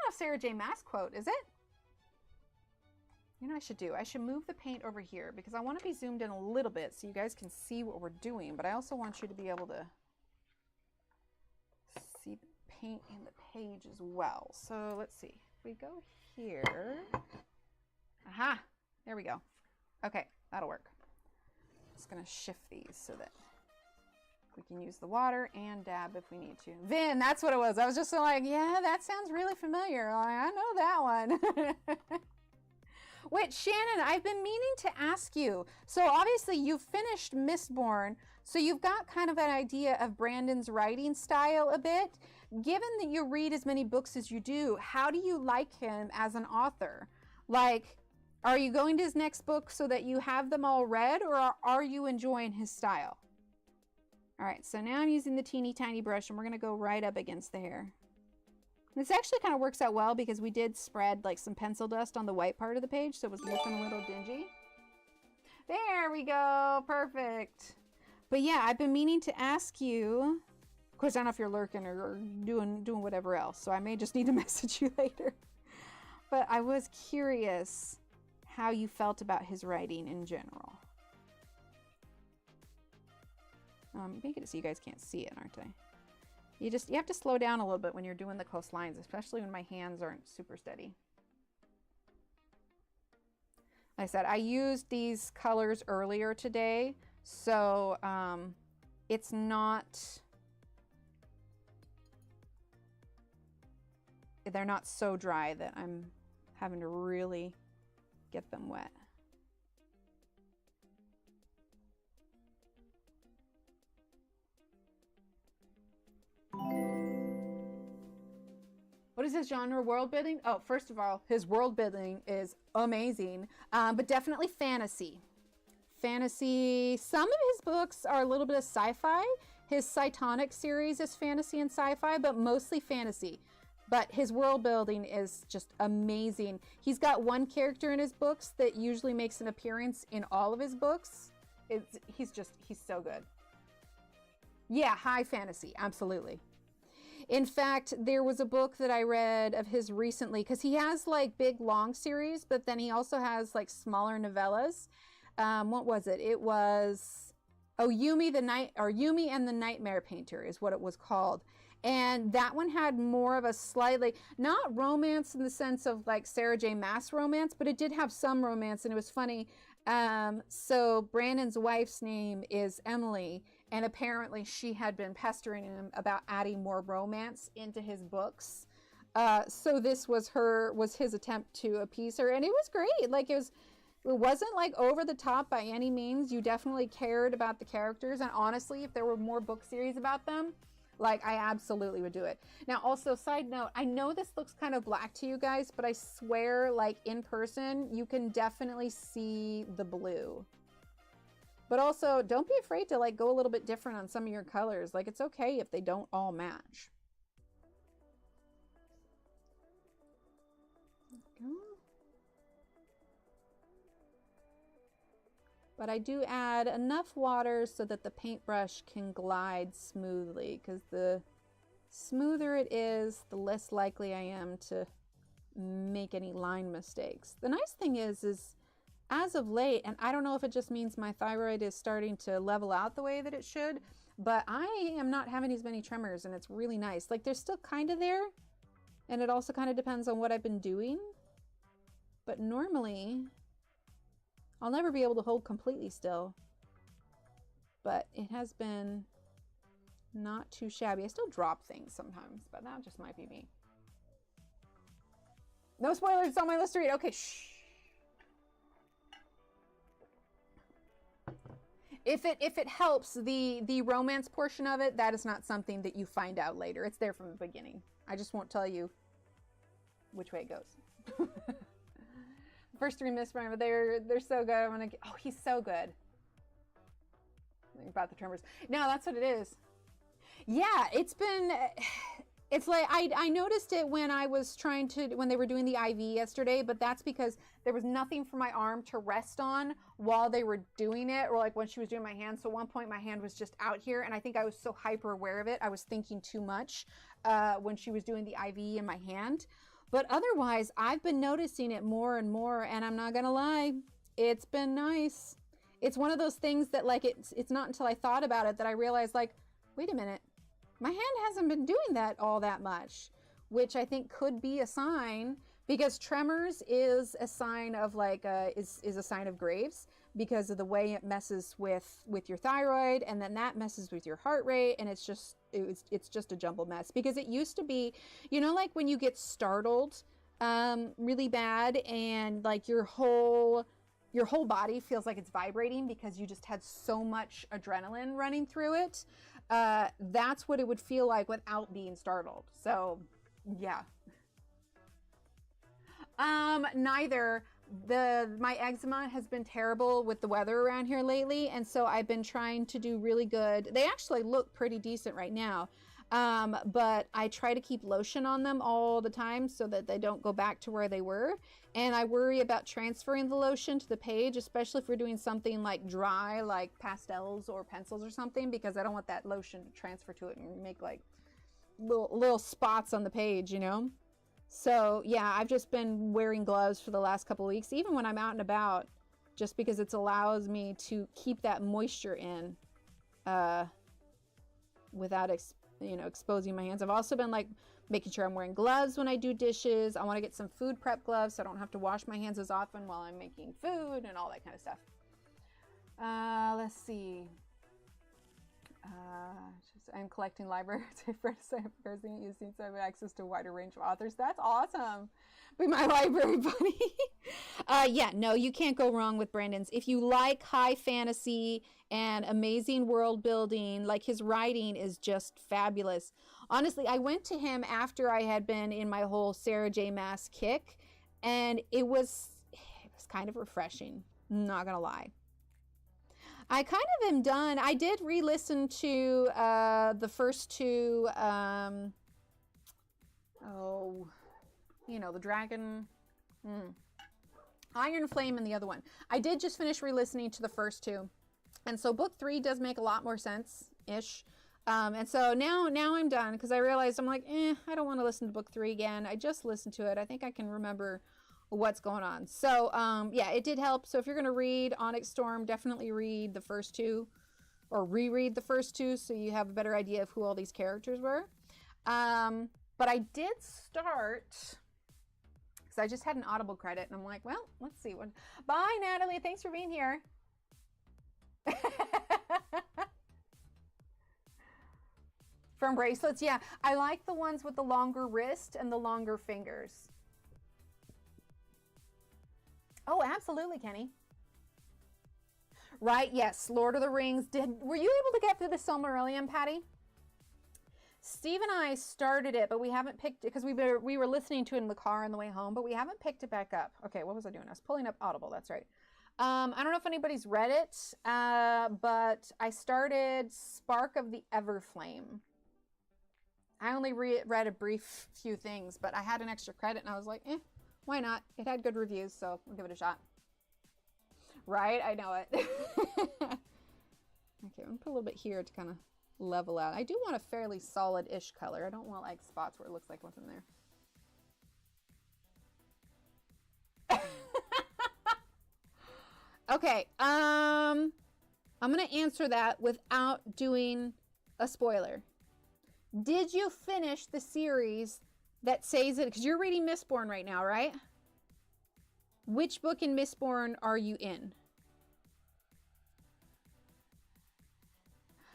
a Sarah J. Maas quote, is it? You know what I should move the paint over here because I want to be zoomed in a little bit so you guys can see what we're doing, but I also want you to be able to see the paint in the page as well. So let's see. If we go here. Aha! There we go. Okay, that'll work. Just gonna shift these so that we can use the water and dab if we need to. Vin, that's what it was. I was just like, yeah, that sounds really familiar. Like, I know that one. Which, Shannon, I've been meaning to ask you. So obviously you've finished Mistborn, so you've got kind of an idea of Brandon's writing style a bit. Given that you read as many books as you do, how do you like him as an author? Like, Are you going to his next book so that you have them all read, or are you enjoying his style? All right, so now I'm using the teeny tiny brush and we're gonna go right up against the hair. This actually kind of works out well because we did spread like some pencil dust on the white part of the page, so it was looking a little dingy. There we go, perfect. But yeah, I've been meaning to ask you, of course I don't know if you're lurking or doing whatever else, so I may just need to message you later. But I was curious how you felt about his writing in general. Make it so you guys can't see it, aren't I? You have to slow down a little bit when you're doing the close lines, especially when my hands aren't super steady. Like I said, I used these colors earlier today, so it's not, they're not so dry that I'm having to really get them wet. What is his genre? World building? Oh, first of all, his world building is amazing, but definitely fantasy. Fantasy. Some of his books are a little bit of sci-fi. His Cytonic series is fantasy and sci-fi, but mostly fantasy. But his world building is just amazing. He's got one character in his books that usually makes an appearance in all of his books. He's so good. Yeah, high fantasy, absolutely. In fact, there was a book that I read of his recently, because he has like big long series, but then he also has like smaller novellas. What was it? It was, oh, Yumi and the Nightmare Painter is what it was called. And that one had more of a slightly, not romance in the sense of like Sarah J. Maas romance, but it did have some romance, and it was funny. So Brandon's wife's name is Emily, and apparently she had been pestering him about adding more romance into his books. So this was his attempt to appease her, and it was great. Like it wasn't like over the top by any means. You definitely cared about the characters, and honestly, if there were more book series about them, like I absolutely would do it. Now, also side note, I know this looks kind of black to you guys, but I swear, like in person, you can definitely see the blue. But also, don't be afraid to like go a little bit different on some of your colors. Like it's okay if they don't all match. But I do add enough water so that the paintbrush can glide smoothly, because the smoother it is, the less likely I am to make any line mistakes. The nice thing is as of late, and I don't know if it just means my thyroid is starting to level out the way that it should, but I am not having as many tremors, and it's really nice. Like they're still kind of there, and it also kind of depends on what I've been doing. But normally, I'll never be able to hold completely still, but it has been not too shabby. I still drop things sometimes, but that just might be me. No spoilers, it's on my list to read. Okay, shh. If it helps, the romance portion of it, that is not something that you find out later. It's there from the beginning. I just won't tell you which way it goes. First 3 minutes, but they're so good. I'm gonna. Oh, he's so good. About the tremors. No, that's what it is. Yeah, it's been. It's like I noticed it when I was when they were doing the IV yesterday, but that's because there was nothing for my arm to rest on while they were doing it, or like when she was doing my hand. So at one point my hand was just out here, and I think I was so hyper aware of it, I was thinking too much when she was doing the IV in my hand. But otherwise, I've been noticing it more and more, and I'm not gonna lie, it's been nice. It's one of those things that like it's not until I thought about it that I realized, like, wait a minute, my hand hasn't been doing that all that much, which I think could be a sign, because tremors is a sign of like is a sign of Graves, because of the way it messes with your thyroid, and then that messes with your heart rate, and it's just a jumbled mess. Because it used to be, you know, like when you get startled really bad, and like your whole body feels like it's vibrating because you just had so much adrenaline running through it. That's what it would feel like without being startled. So yeah. Neither. my eczema has been terrible with the weather around here lately, and so I've been trying to do really good. They actually look pretty decent right now, but I try to keep lotion on them all the time so that they don't go back to where they were. And I worry about transferring the lotion to the page, especially if we're doing something like dry, like pastels or pencils or something, because I don't want that lotion to transfer to it and make like little spots on the page, you know? So yeah, I've just been wearing gloves for the last couple of weeks, even when I'm out and about, just because it allows me to keep that moisture in without exposing my hands. I've also been like making sure I'm wearing gloves when I do dishes. I want to get some food prep gloves so I don't have to wash my hands as often while I'm making food and all that kind of stuff. Let's see. I'm collecting libraries. First thing you've seen, so I have access to a wider range of authors. That's awesome. Be my library buddy. Yeah, no, you can't go wrong with Brandon's. If you like high fantasy and amazing world building, like his writing is just fabulous. Honestly, I went to him after I had been in my whole Sarah J. Maas kick, and it was kind of refreshing. I'm not gonna lie. I kind of am done. I did re-listen to the first two, the dragon, Iron Flame and the other one. I did just finish re-listening to the first two. And so book 3 does make a lot more sense-ish. And so now I'm done because I realized I'm like, I don't want to listen to book 3 again. I just listened to it. I think I can remember what's going on. So yeah, it did help. So if you're going to read Onyx Storm, definitely read the first 2 or reread the first 2 so you have a better idea of who all these characters were. But I did start, because I just had an Audible credit and I'm like, well, let's see. Bye, Natalie. Thanks for being here. From bracelets, yeah. I like the ones with the longer wrist and the longer fingers. Oh, absolutely, Kenny. Right, yes, Lord of the Rings. Were you able to get through the Silmarillion, Patty? Steve and I started it, but we haven't picked it because we were listening to it in the car on the way home, but we haven't picked it back up. Okay, what was I doing? I was pulling up Audible, that's right. I don't know if anybody's read it, but I started Spark of the Everflame. I only read a brief few things, but I had an extra credit and I was like, why not? It had good reviews, so we'll give it a shot. Right? I know it. Okay, I'm going to put a little bit here to kind of level out. I do want a fairly solid-ish color. I don't want like spots where it looks like what's in there. Okay, I'm going to answer that without doing a spoiler. Did you finish the series that says it? Because you're reading Mistborn right now, right? Which book in Mistborn are you in?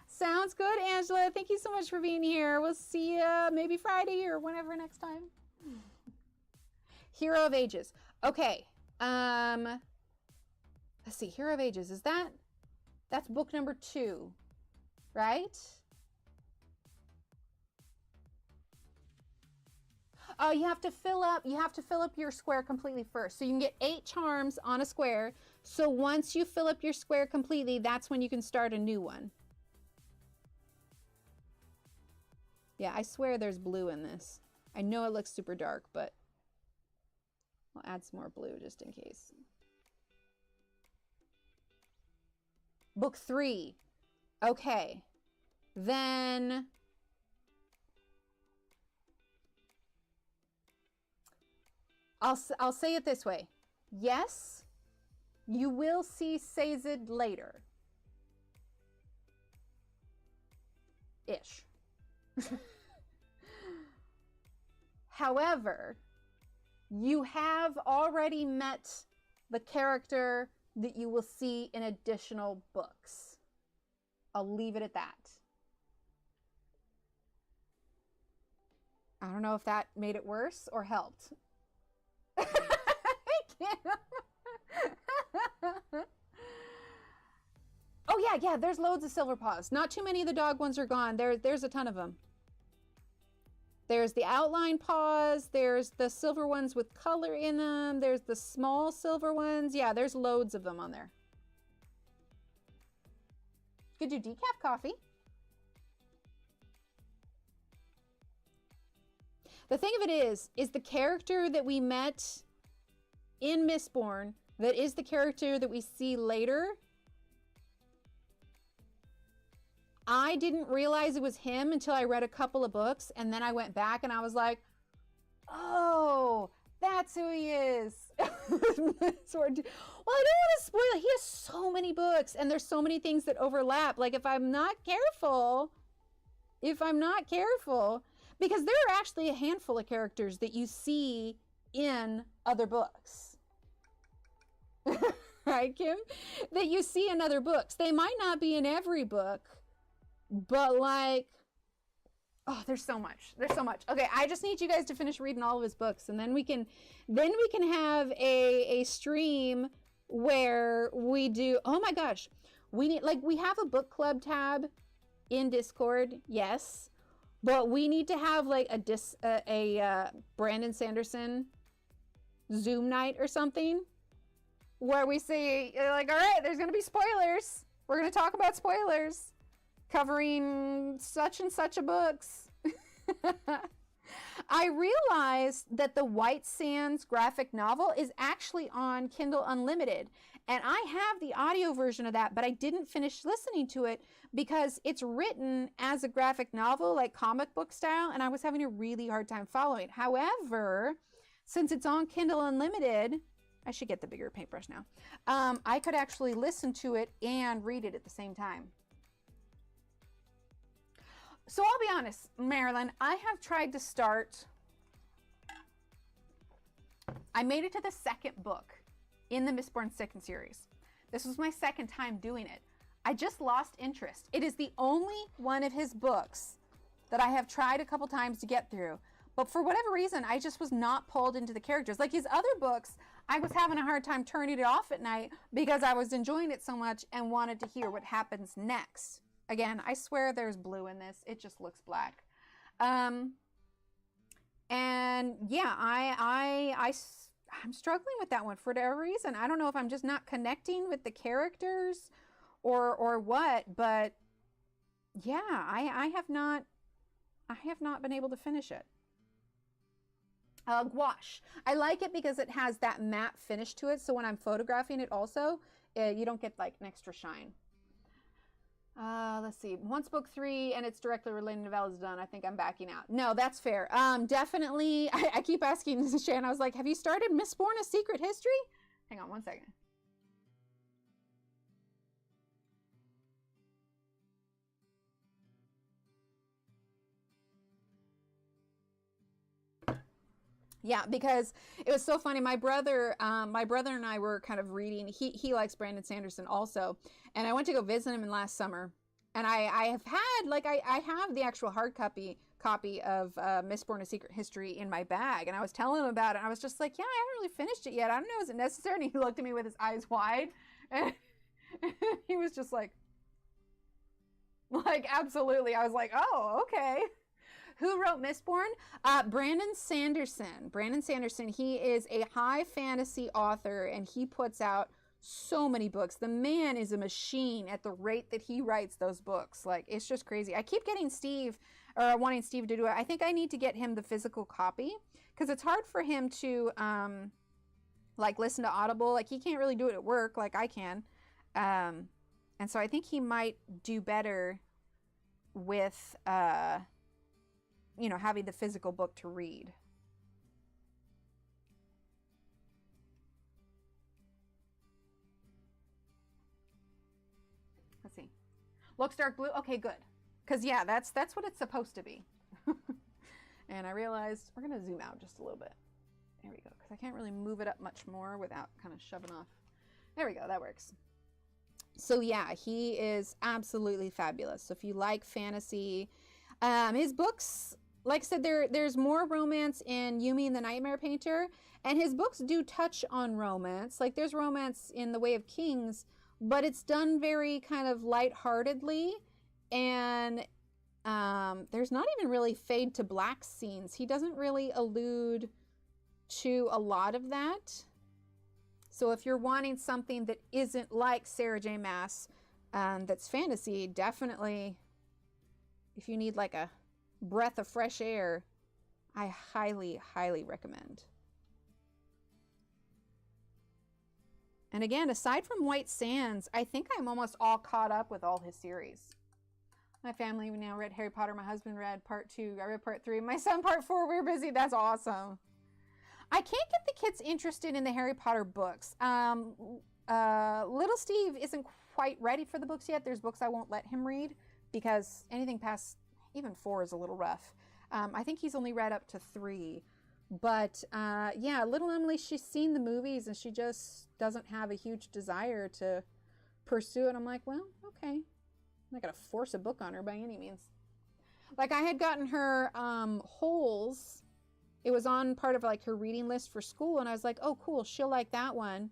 Sounds good, Angela. Thank you so much for being here. We'll see you maybe Friday or whenever next time. Hero of Ages. Okay. Let's see. Hero of Ages. That's book number 2, right? You have to fill up your square completely first. So you can get 8 charms on a square. So once you fill up your square completely, that's when you can start a new one. Yeah, I swear there's blue in this. I know it looks super dark, but I'll add some more blue just in case. Book 3. Okay. Then I'll say it this way. Yes, you will see Sazed later. Ish. However, you have already met the character that you will see in additional books. I'll leave it at that. I don't know if that made it worse or helped. I can't. Oh yeah, there's loads of silver paws. Not too many of the dog ones are gone. There's a ton of them. There's the outline pause. There's the silver ones with color in them. There's the small silver ones. Yeah, there's loads of them on there. You could do decaf coffee. The thing of it is the character that we met in Mistborn, that is the character that we see later. I didn't realize it was him until I read a couple of books, and then I went back and I was like, oh, that's who he is. Well, I don't want to spoil it. He has so many books, and there's so many things that overlap. Like, if I'm not careful, because there are actually a handful of characters that you see in other books. Right, Kim? That you see in other books. They might not be in every book, but like, oh, there's so much. There's so much. Okay, I just need you guys to finish reading all of his books, and then we can have a stream where we do, oh my gosh, we have a book club tab in Discord, yes, but we need to have like a Brandon Sanderson Zoom night or something where we say, like, all right, there's going to be spoilers. We're going to talk about spoilers covering such and such a books. I realized that the White Sands graphic novel is actually on Kindle Unlimited, and I have the audio version of that, but I didn't finish listening to it because it's written as a graphic novel, like comic book style, and I was having a really hard time following. However, since it's on Kindle Unlimited, I should get the bigger paintbrush now. I could actually listen to it and read it at the same time. So I'll be honest, Marilyn, I have tried to start. I made it to the second book in the Mistborn second series. This was my second time doing it. I just lost interest. It is the only one of his books that I have tried a couple times to get through. But for whatever reason, I just was not pulled into the characters. Like his other books, I was having a hard time turning it off at night because I was enjoying it so much and wanted to hear what happens next. Again, I swear there's blue in this. It just looks black. And yeah, I'm struggling with that one for whatever reason. I don't know if I'm just not connecting with the characters or what, but yeah, I have not been able to finish it. Gouache. I like it because it has that matte finish to it. So when I'm photographing it also, you don't get like an extra shine. Let's see. Once book 3 and it's directly related to Val is done, I think I'm backing out. No, that's fair. Definitely. I keep asking Shan. I was like, have you started Mistborn: A Secret History? Hang on one second. Yeah, because it was so funny. My brother and I were kind of reading. He likes Brandon Sanderson also, and I went to go visit him in last summer. And I have had like I have the actual hard copy of Mistborn: A Secret History in my bag, and I was telling him about it. And I was just like, yeah, I haven't really finished it yet. I don't know, is it necessary? And he looked at me with his eyes wide, and he was just like absolutely. I was like, oh, okay. Who wrote Mistborn? Brandon Sanderson. Brandon Sanderson, he is a high fantasy author, and he puts out so many books. The man is a machine at the rate that he writes those books. Like, it's just crazy. I keep getting wanting Steve to do it. I think I need to get him the physical copy, because it's hard for him to, like, listen to Audible. Like, he can't really do it at work like I can. And so I think he might do better with, you know, having the physical book to read. Let's see. Looks dark blue. Okay, good. Because yeah, that's what it's supposed to be. And I realized we're gonna zoom out just a little bit. There we go. Because I can't really move it up much more without kind of shoving off. There we go. That works. So yeah, he is absolutely fabulous. So if you like fantasy, his books, like I said, there's more romance in Yumi and the Nightmare Painter, and his books do touch on romance. Like there's romance in The Way of Kings, but it's done very kind of lightheartedly, and there's not even really fade to black scenes. He doesn't really allude to a lot of that. So if you're wanting something that isn't like Sarah J. Maas, that's fantasy, definitely, if you need like a breath of fresh air, I highly, highly recommend. And again, aside from White Sands, I think I'm almost all caught up with all his series. My family now read Harry Potter. My husband read part 2. I read part 3. My son part 4. We're busy. That's awesome. I can't get the kids interested in the Harry Potter books. Little Steve isn't quite ready for the books yet. There's books I won't let him read because anything past even 4 is a little rough. I think he's only read up to 3. But yeah, little Emily, she's seen the movies and she just doesn't have a huge desire to pursue it. I'm like, well, okay. I'm not going to force a book on her by any means. Like I had gotten her Holes. It was on part of like her reading list for school. And I was like, oh, cool. She'll like that one.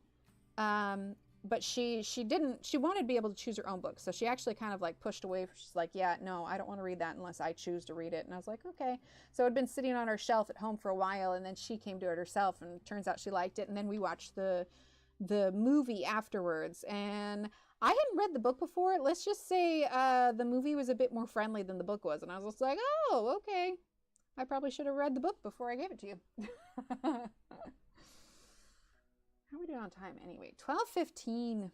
But she wanted to be able to choose her own book. So she actually kind of like pushed away. She's like, yeah, no, I don't want to read that unless I choose to read it. And I was like, okay. So it had been sitting on her shelf at home for a while. And then she came to it herself and it turns out she liked it. And then we watched the movie afterwards. And I hadn't read the book before. Let's just say the movie was a bit more friendly than the book was. And I was just like, oh, okay. I probably should have read the book before I gave it to you. How are we doing on time anyway? 12:15.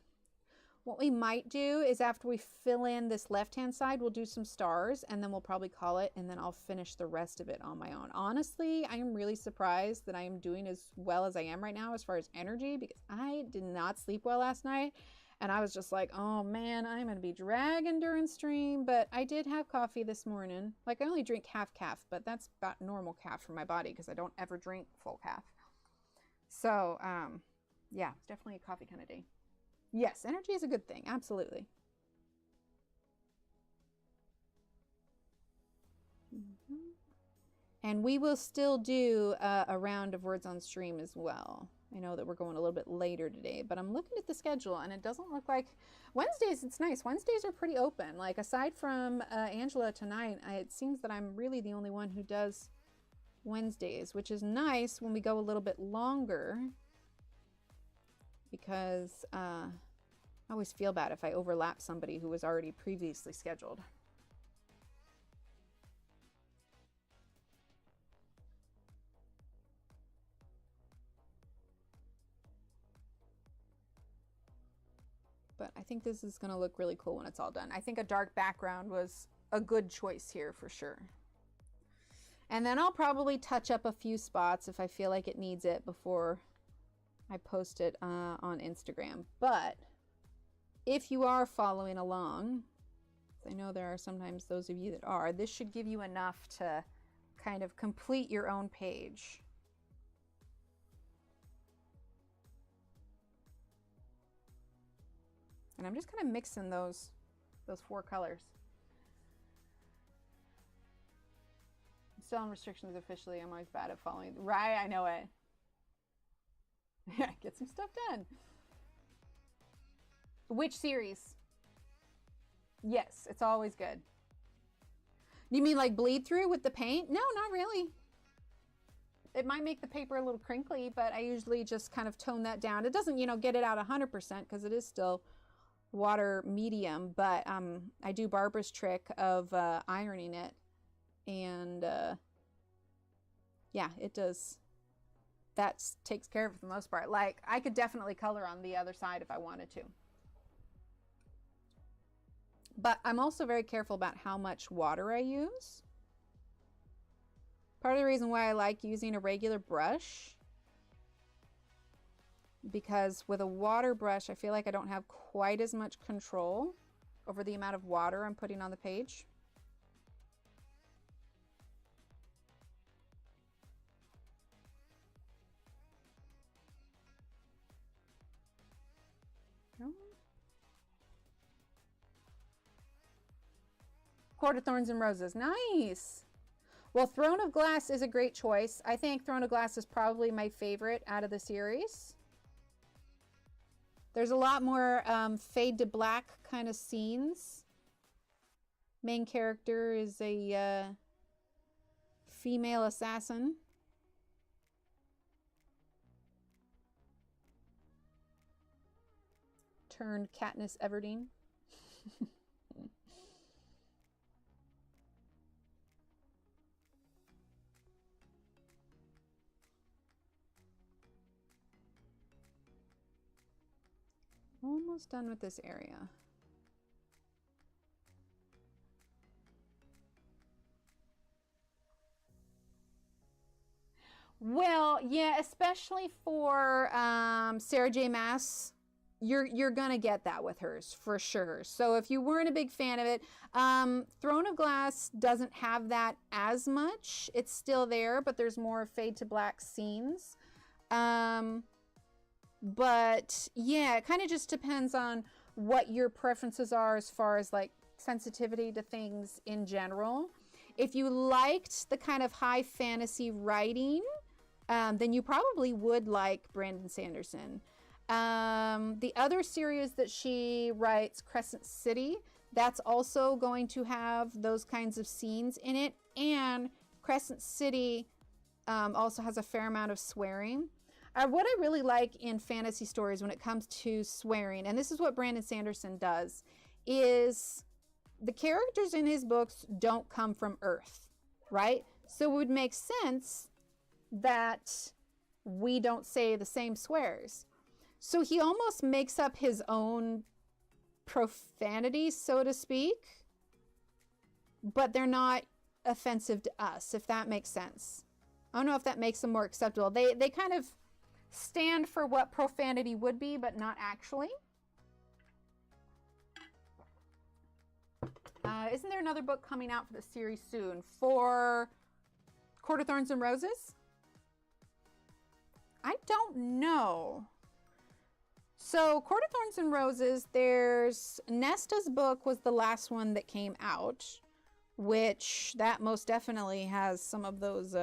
What we might do is after we fill in this left-hand side, we'll do some stars and then we'll probably call it and then I'll finish the rest of it on my own. Honestly, I am really surprised that I am doing as well as I am right now as far as energy because I did not sleep well last night. And I was just like, oh man, I'm going to be dragging during stream. But I did have coffee this morning. Like I only drink half calf, but that's about normal calf for my body because I don't ever drink full calf. So, yeah, it's definitely a coffee kind of day. Yes, energy is a good thing. Absolutely. And we will still do a round of words on stream as well. I know that we're going a little bit later today, but I'm looking at the schedule and it doesn't look like Wednesdays. It's nice. Wednesdays are pretty open. Like aside from Angela tonight, it seems that I'm really the only one who does Wednesdays, which is nice when we go a little bit longer because I always feel bad if I overlap somebody who was already previously scheduled. But I think this is going to look really cool when it's all done. I think a dark background was a good choice here for sure. And then I'll probably touch up a few spots if I feel like it needs it before I post it on Instagram. But if you are following along, I know there are sometimes those of you that are, this should give you enough to kind of complete your own page. And I'm just kind of mixing those 4 colors. I'm still on restrictions officially. I'm always bad at following. Right, I know it. Yeah, get some stuff done. Which series? Yes, it's always good. You mean like bleed through with the paint? No, not really. It might make the paper a little crinkly, but I usually just kind of tone that down. It doesn't, you know, get it out 100% because it is still water medium, but I do Barbara's trick of ironing it, and yeah, it does. That takes care of it for the most part. Like I could definitely color on the other side if I wanted to, but I'm also very careful about how much water I use. Part of the reason why I like using a regular brush, because with a water brush, I feel like I don't have quite as much control over the amount of water I'm putting on the page. Court of Thorns and Roses, nice. Well, Throne of Glass is a great choice. I think Throne of Glass is probably my favorite out of the series. There's a lot more fade to black kind of scenes. main character is a female assassin. Turned Katniss Everdeen. Almost done with this area. Well, yeah, especially for Sarah J. Maas, you're gonna get that with hers for sure. So if you weren't a big fan of it, Throne of Glass doesn't have that as much. It's still there, but there's more fade to black scenes. But yeah, it kind of just depends on what your preferences are as far as like sensitivity to things in general. If you liked the kind of high fantasy writing, then you probably would like Brandon Sanderson. The other series that she writes, Crescent City, that's also going to have those kinds of scenes in it. And Crescent City also has a fair amount of swearing. What I really like in fantasy stories when it comes to swearing, and this is what Brandon Sanderson does, is the characters in his books don't come from Earth, right? So it would make sense that we don't say the same swears. So he almost makes up his own profanity, so to speak, but they're not offensive to us, if that makes sense. I don't know if that makes them more acceptable. They kind of stand for what profanity would be, but not actually. Isn't there another book coming out for the series soon for Court of Thorns and Roses? I don't know. So Court of Thorns and Roses, there's Nesta's book was the last one that came out, which that most definitely has some of those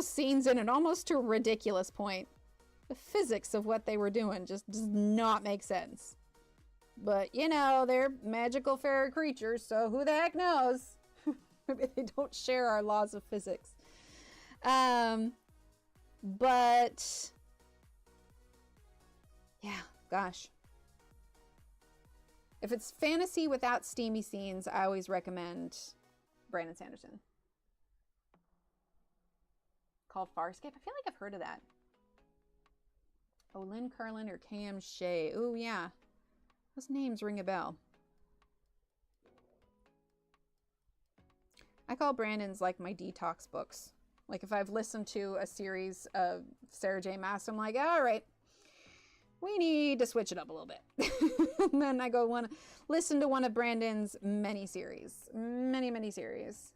scenes in it, almost to a ridiculous point. The physics of what they were doing just does not make sense. But, you know, they're magical fairy creatures, so who the heck knows? Maybe they don't share our laws of physics. But, yeah, gosh. If it's fantasy without steamy scenes, I always recommend Brandon Sanderson. Called Farscape? I feel like I've heard of that. Oh, Lynn Carlin or Cam Shea. Oh, yeah. Those names ring a bell. I call Brandon's like my detox books. Like if I've listened to a series of Sarah J. Maas, I'm like, all right, we need to switch it up a little bit. And then I go listen to one of Brandon's many series. Many series.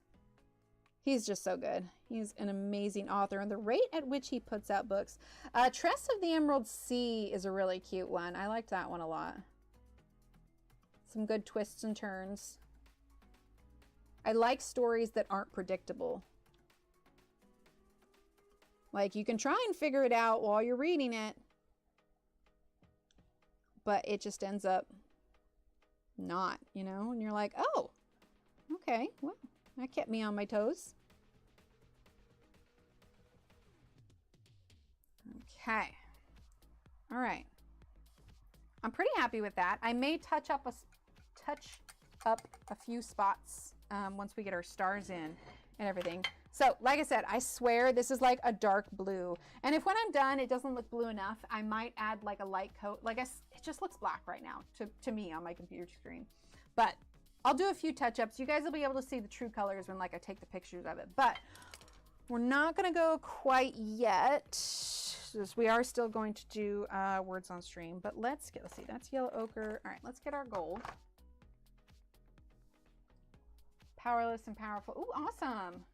He's just so good. He's an amazing author. And the rate at which he puts out books. Tress of the Emerald Sea is a really cute one. I liked that one a lot. Some good twists and turns. I like stories that aren't predictable. Like you can try and figure it out while you're reading it, but it just ends up not, you know? And you're like, oh, okay, well, that kept me on my toes. Okay. All right. I'm pretty happy with that. I may touch up a few spots once we get our stars in and everything. So like I said, I swear this is like a dark blue. And if when I'm done, it doesn't look blue enough, I might add like a light coat. Like it just looks black right now to me on my computer screen. But I'll do a few touch-ups. You guys will be able to see the true colors when like I take the pictures of it. But we're not gonna go quite yet. We are still going to do words on stream, but let's see, that's yellow ochre. All right, let's get our gold. Powerless and powerful. Ooh, awesome.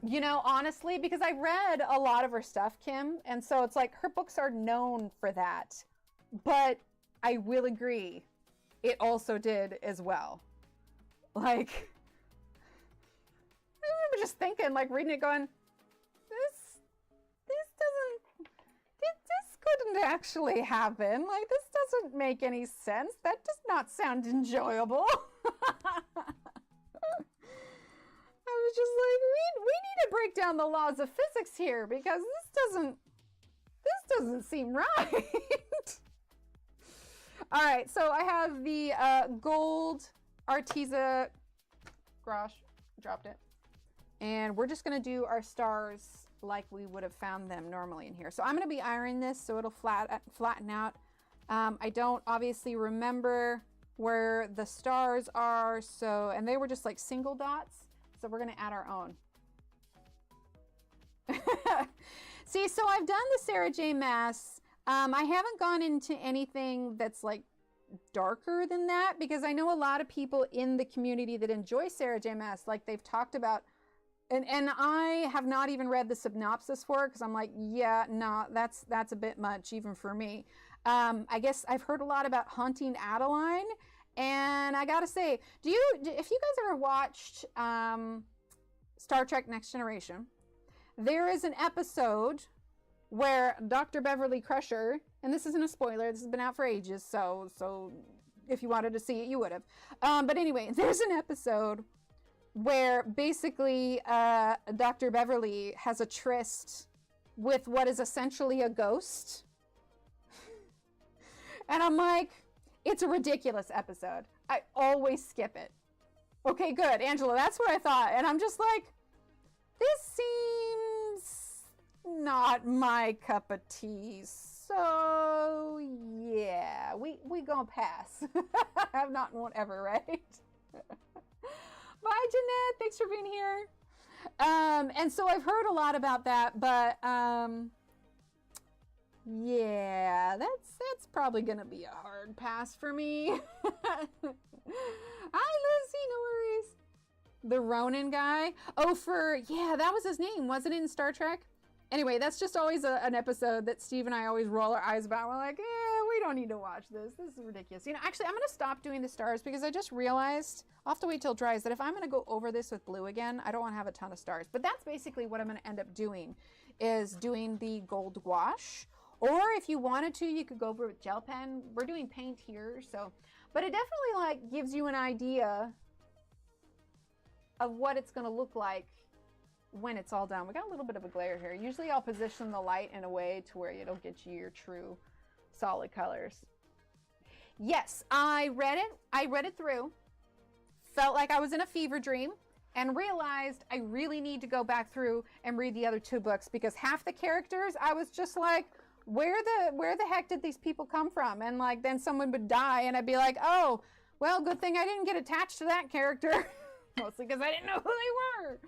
You know, honestly, because I read a lot of her stuff, Kim, and so it's like her books are known for that. But I will agree, it also did as well. Like, I remember just thinking, like reading it going, this couldn't actually happen. Like, this doesn't make any sense. That does not sound enjoyable. I was just like, we need to break down the laws of physics here because this doesn't seem right. All right, so I have the gold Arteza Grosh, dropped it. And we're just gonna do our stars like we would have found them normally in here. So I'm gonna be ironing this so it'll flatten out. I don't obviously remember where the stars are, so, and they were just like single dots. So we're gonna add our own. See, so I've done the Sarah J. Maas. I haven't gone into anything that's like darker than that because I know a lot of people in the community that enjoy Sarah J. Maas, like they've talked about, and I have not even read the synopsis for it because I'm like, yeah, no, that's a bit much even for me. I guess I've heard a lot about Haunting Adeline, and I gotta say, if you guys ever watched Star Trek Next Generation, there is an episode where Dr. Beverly Crusher, and this isn't a spoiler, this has been out for ages, so if you wanted to see it, you would have. But anyway, there's an episode where basically Dr. Beverly has a tryst with what is essentially a ghost. And I'm like, it's a ridiculous episode. I always skip it. Okay, good, Angela, that's what I thought. And I'm just like, this seems not my cup of tea. So yeah, we gonna pass. Have not and won't ever, right? Bye, Jeanette. Thanks for being here. And so I've heard a lot about that, but yeah, that's probably gonna be a hard pass for me. Hi, Lucy. No worries. The Ronin guy. Oh, yeah, that was his name, wasn't it, in Star Trek? Anyway, that's just always an episode that Steve and I always roll our eyes about. We're like, we don't need to watch this. This is ridiculous. You know, actually, I'm going to stop doing the stars because I just realized, I'll have to wait till it dries, that if I'm going to go over this with blue again, I don't want to have a ton of stars. But that's basically what I'm going to end up doing, is doing the gold gouache. Or if you wanted to, you could go over with gel pen. We're doing paint here, so. But it definitely, like, gives you an idea of what it's going to look like when it's all done. We got a little bit of a glare here. Usually I'll position the light in a way to where it'll get you your true solid colors. Yes, I read it through, felt like I was in a fever dream, and realized I really need to go back through and read the other two books because half the characters I was just like, where the heck did these people come from? And like then someone would die and I'd be like, oh, well, good thing I didn't get attached to that character. Mostly because I didn't know who they were.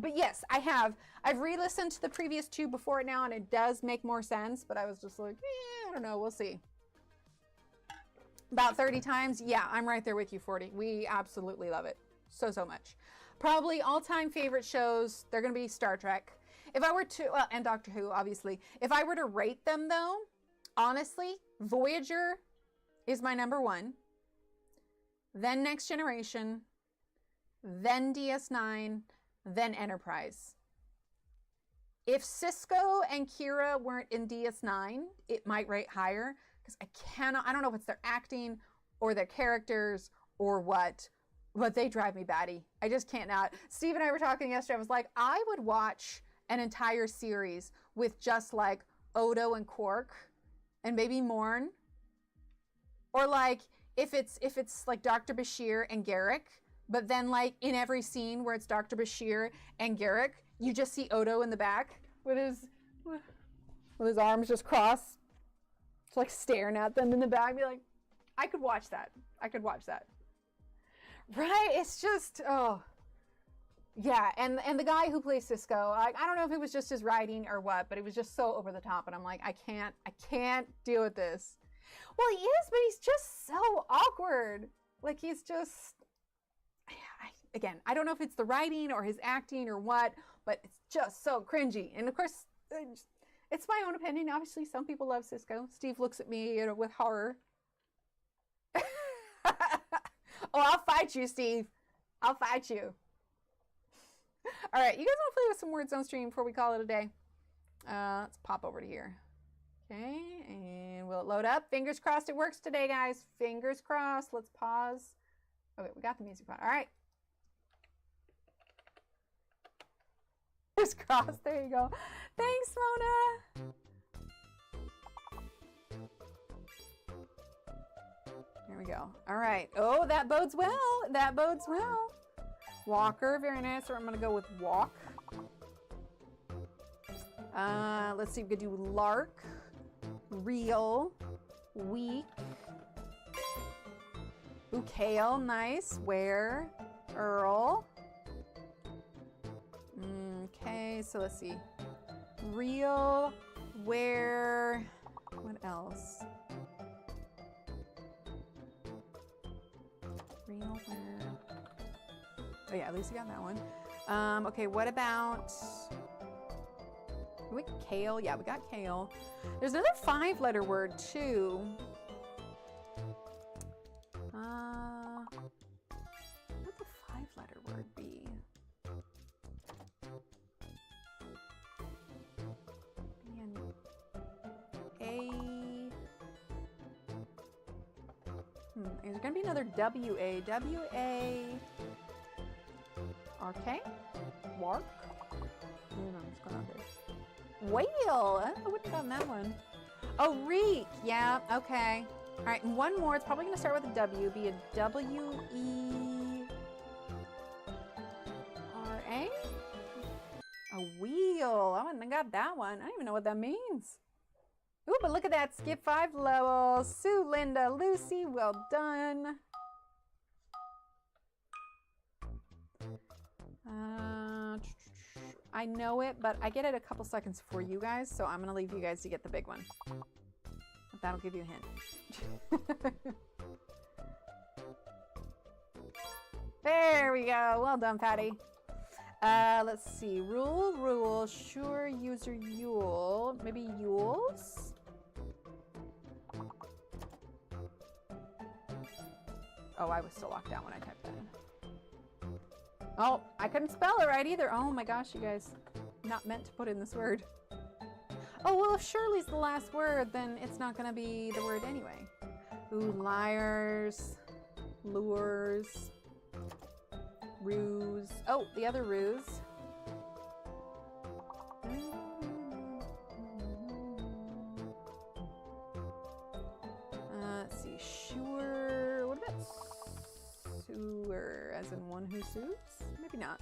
But yes, I've re-listened to the previous two before it now, and it does make more sense, but I was just like, I don't know, we'll see. About 30 times, yeah, I'm right there with you, 40. We absolutely love it so much. Probably all-time favorite shows, they're going to be Star Trek. If I were to, well, and Doctor Who, obviously. If I were to rate them, though, honestly, Voyager is my #1. Then Next Generation, then DS9, then Enterprise. If Cisco and Kira weren't in DS9, it might rate higher because I don't know if it's their acting or their characters or what, but they drive me batty. I just can't not. Steve and I were talking yesterday. I was like, I would watch an entire series with just like Odo and Quark and maybe Morn. Or like if it's like Dr. Bashir and Garrick, but then like in every scene where it's Dr. Bashir and Garrick, you just see Odo in the back with his arms just crossed, just like staring at them in the back. Be like, I could watch that. I could watch that. Right? It's just, oh. Yeah, and the guy who plays Cisco, I don't know if it was just his writing or what, but it was just so over the top, and I'm like, I can't deal with this. Well, he is, but he's just so awkward. Like, he's just, again, I don't know if it's the writing or his acting or what, but it's just so cringy. And of course, it's my own opinion. Obviously, some people love Cisco. Steve looks at me, with horror. Oh, I'll fight you, Steve. I'll fight you. All right, you guys want to play with some words on stream before we call it a day? Let's pop over to here. Okay, and will it load up? Fingers crossed it works today, guys. Fingers crossed. Let's pause. Okay, we got the music on. All right. Fingers crossed. There you go. Thanks, Mona. There we go. All right. Oh, that bodes well. That bodes well. Walker, very nice. So I'm going to go with walk. Let's see. We could do lark, real, week. Ooh, kale, nice. Where, Earl. Okay, so let's see. Real, where, what else? Real, where. Oh yeah, at least you got that one. Okay, what about kale? Yeah, we got kale. There's another 5-letter word too. What would the 5-letter word be? Is there gonna be another W-A? W-A. R-K? Wark? I don't know what's going on there. Whale! I wouldn't have gotten that one. Oh, reek! Yeah, okay. All right, and one more. It's probably gonna start with a W. Be a W-E-R-A? A wheel. I wouldn't have got that one. I don't even know what that means. Ooh, but look at that. Skip 5 levels. Sue, Linda, Lucy, well done. I know it, but I get it a couple seconds before you guys, so I'm going to leave you guys to get the big one. But that'll give you a hint. There we go. Well done, Patty. Let's see. Rule, sure, user, Yule. Maybe Yules? Oh, I was still locked out when I typed that in. Oh, I couldn't spell it right either. Oh my gosh, you guys. Not meant to put in this word. Oh, well, if Shirley's the last word, then it's not going to be the word anyway. Ooh, liars, lures, ruse. Oh, the other ruse. Let's see. Sure. What about sewer, as in one who sues? Maybe not.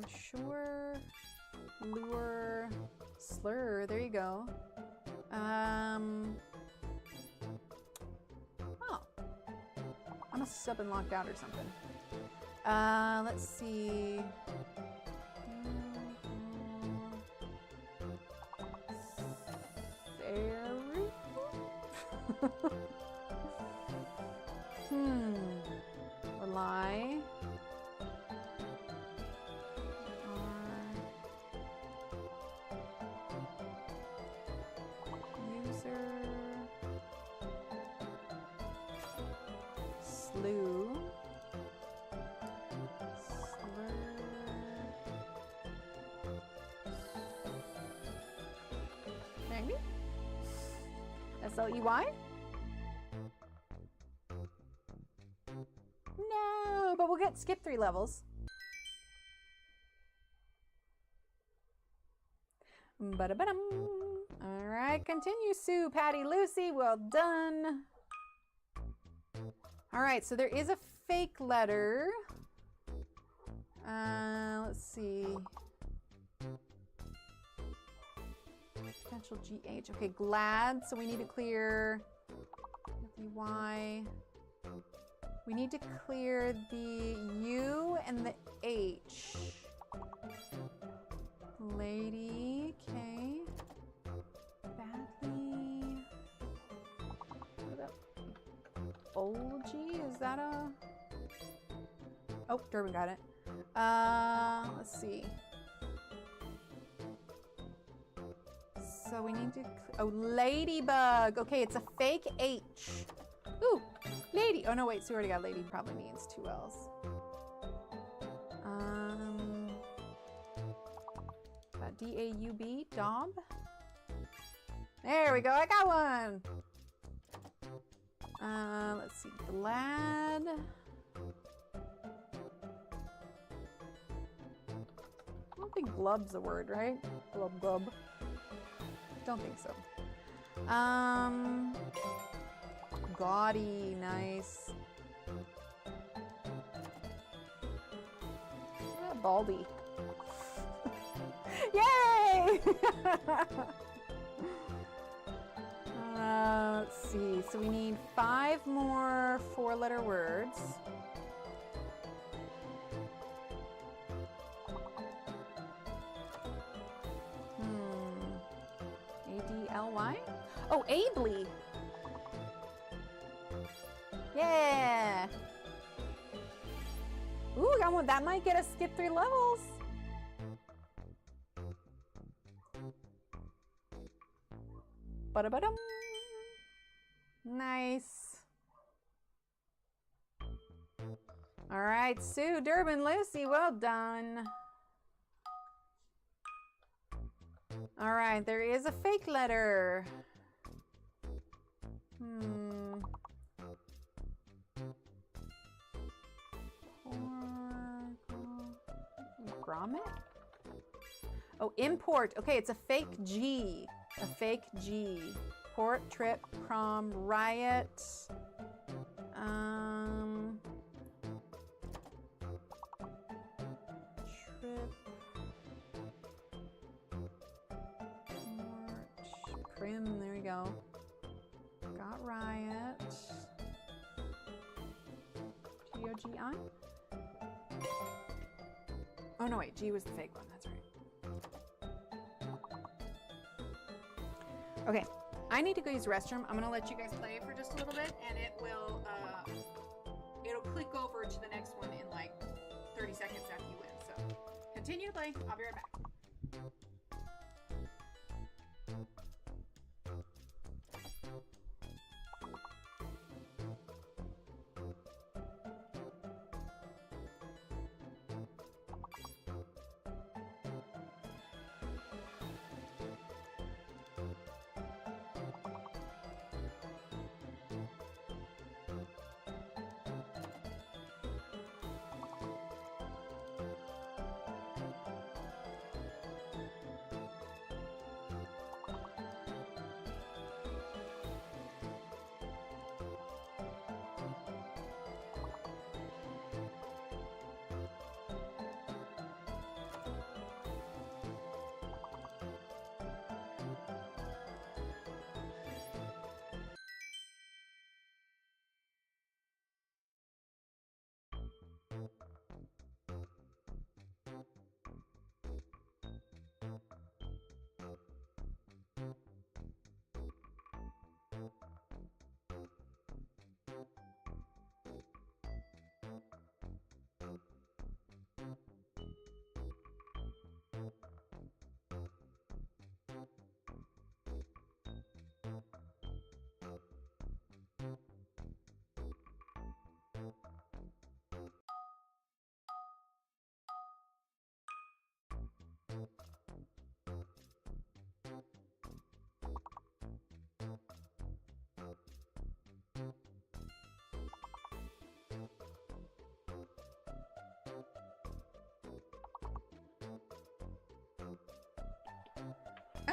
Sure. Lure. Slur. There you go. Oh. I must have been locked out or something. Let's see. Rely. User. Slew. Slur. Maybe? S-L-E-Y? No, but we'll skip 3 levels. Ba-da-ba-dum. All right, continue, Sue, Patty, Lucy, well done. All right, so there is a fake letter. Let's see. Potential GH. Okay, glad. So we need to clear the Y. We need to clear the U and the H. Lady, okay. Badly. What about Olgy? Is that a... Oh, Durbin got it. Let's see. So we need to... Oh, ladybug. Okay, it's a fake H. Ooh, lady. Oh, no, wait. So we already got lady. Probably means 2 L's. D-A-U-B, Daub. There we go. I got one. Let's see. Glad. I don't think glub's a word, right? Glub glub. Don't think so. Gaudy, nice. Baldy. Yay! Let's see. So we need 5 more 4-letter words. A-D-L-Y? Oh, ably. Yeah. Ooh, got one. That might get us skip 3 levels. Ba-da-ba-dum. Nice. All right, Sue, Durbin, Lucy, well done. All right, there is a fake letter. Grommet? Oh, import. Okay, it's a fake G. A fake G. Port, trip, prom, riot. Trip. March. Prim, there we go. Got riot. G-O-G-I? Oh no, wait, G was the fake one, that's right. Okay, I need to go use the restroom. I'm gonna let you guys play for just a little bit and it will, it'll click over to the next one in like 30 seconds after you win. So continue to play, I'll be right back.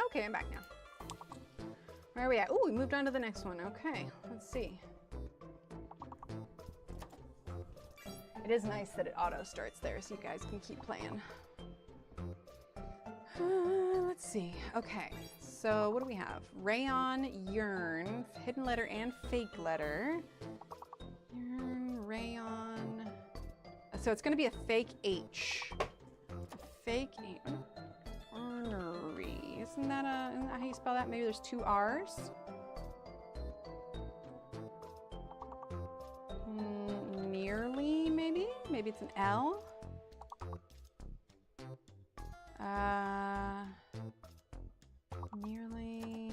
Okay, I'm back now. Where are we at? Oh, we moved on to the next one. Okay, let's see. It is nice that it auto starts there so you guys can keep playing. Let's see. Okay, so what do we have? Rayon, yearn, hidden letter and fake letter. Yearn, rayon. So it's going to be a fake H. A fake H. Ornery. Isn't that how you spell that? Maybe there's 2 R's. Nearly, maybe? Maybe it's an L. Nearly.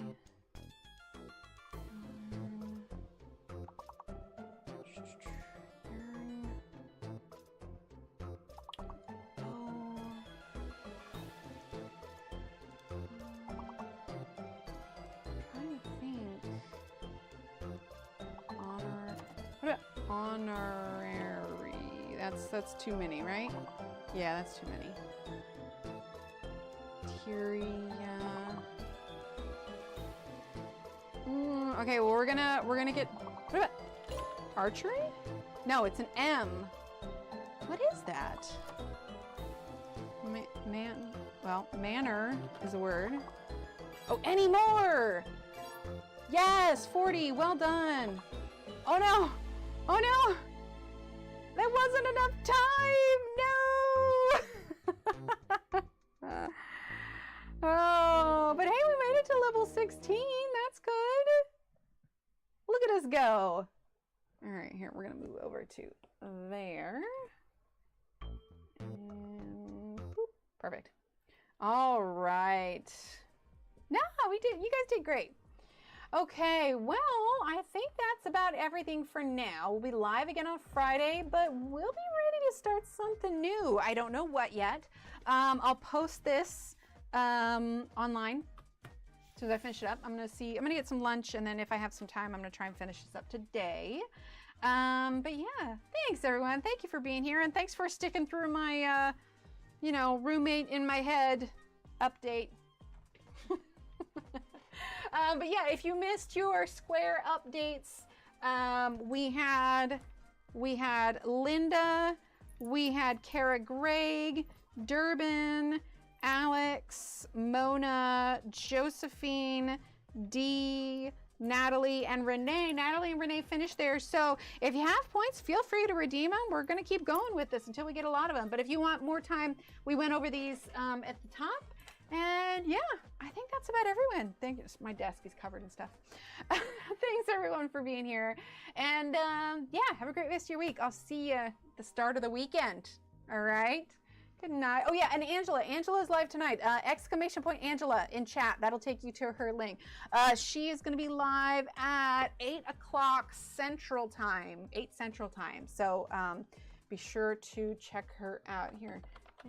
Honorary. That's too many, right? Yeah, that's too many. Okay, well we're gonna get, what about archery? No, it's an M. What is that? Manner is a word. Oh, any more? Yes, 40, well done. Oh no, oh no. That wasn't enough time, no. Oh, but hey, we made it to level 16, that's good. Look at us go. All right, here, we're gonna move over to there. And boop, perfect. All right. No, we did, you guys did great. Okay, well, I think that's about everything for now. We'll be live again on Friday, but we'll be ready to start something new. I don't know what yet. I'll post this online as soon as I finish it up. I'm gonna get some lunch, and then if I have some time, I'm gonna try and finish this up today. But yeah, thanks everyone. Thank you for being here, and thanks for sticking through my, you know, roommate in my head update. But yeah, if you missed your Square updates, we had Linda, we had Kara Gregg, Durbin, Alex, Mona, Josephine, Dee, Natalie, and Renee. Natalie and Renee finished theirs. So if you have points, feel free to redeem them. We're going to keep going with this until we get a lot of them. But if you want more time, we went over these at the top. And yeah, I think that's about everyone. Thank you. My desk is covered in stuff. Thanks everyone for being here. And yeah, have a great rest of your week. I'll see you at the start of the weekend. All right. Good night. Oh yeah, and Angela. Angela's live tonight. Exclamation point Angela in chat. That'll take you to her link. She is going to be live at 8 o'clock Central Time. 8 Central Time. So be sure to check her out here.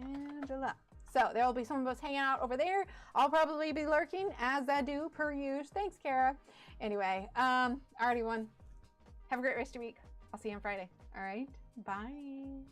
Angela. So there will be some of us hanging out over there. I'll probably be lurking as I do per usual. Thanks, Kara. Anyway, all right, everyone. Have a great rest of your week. I'll see you on Friday. All right. Bye.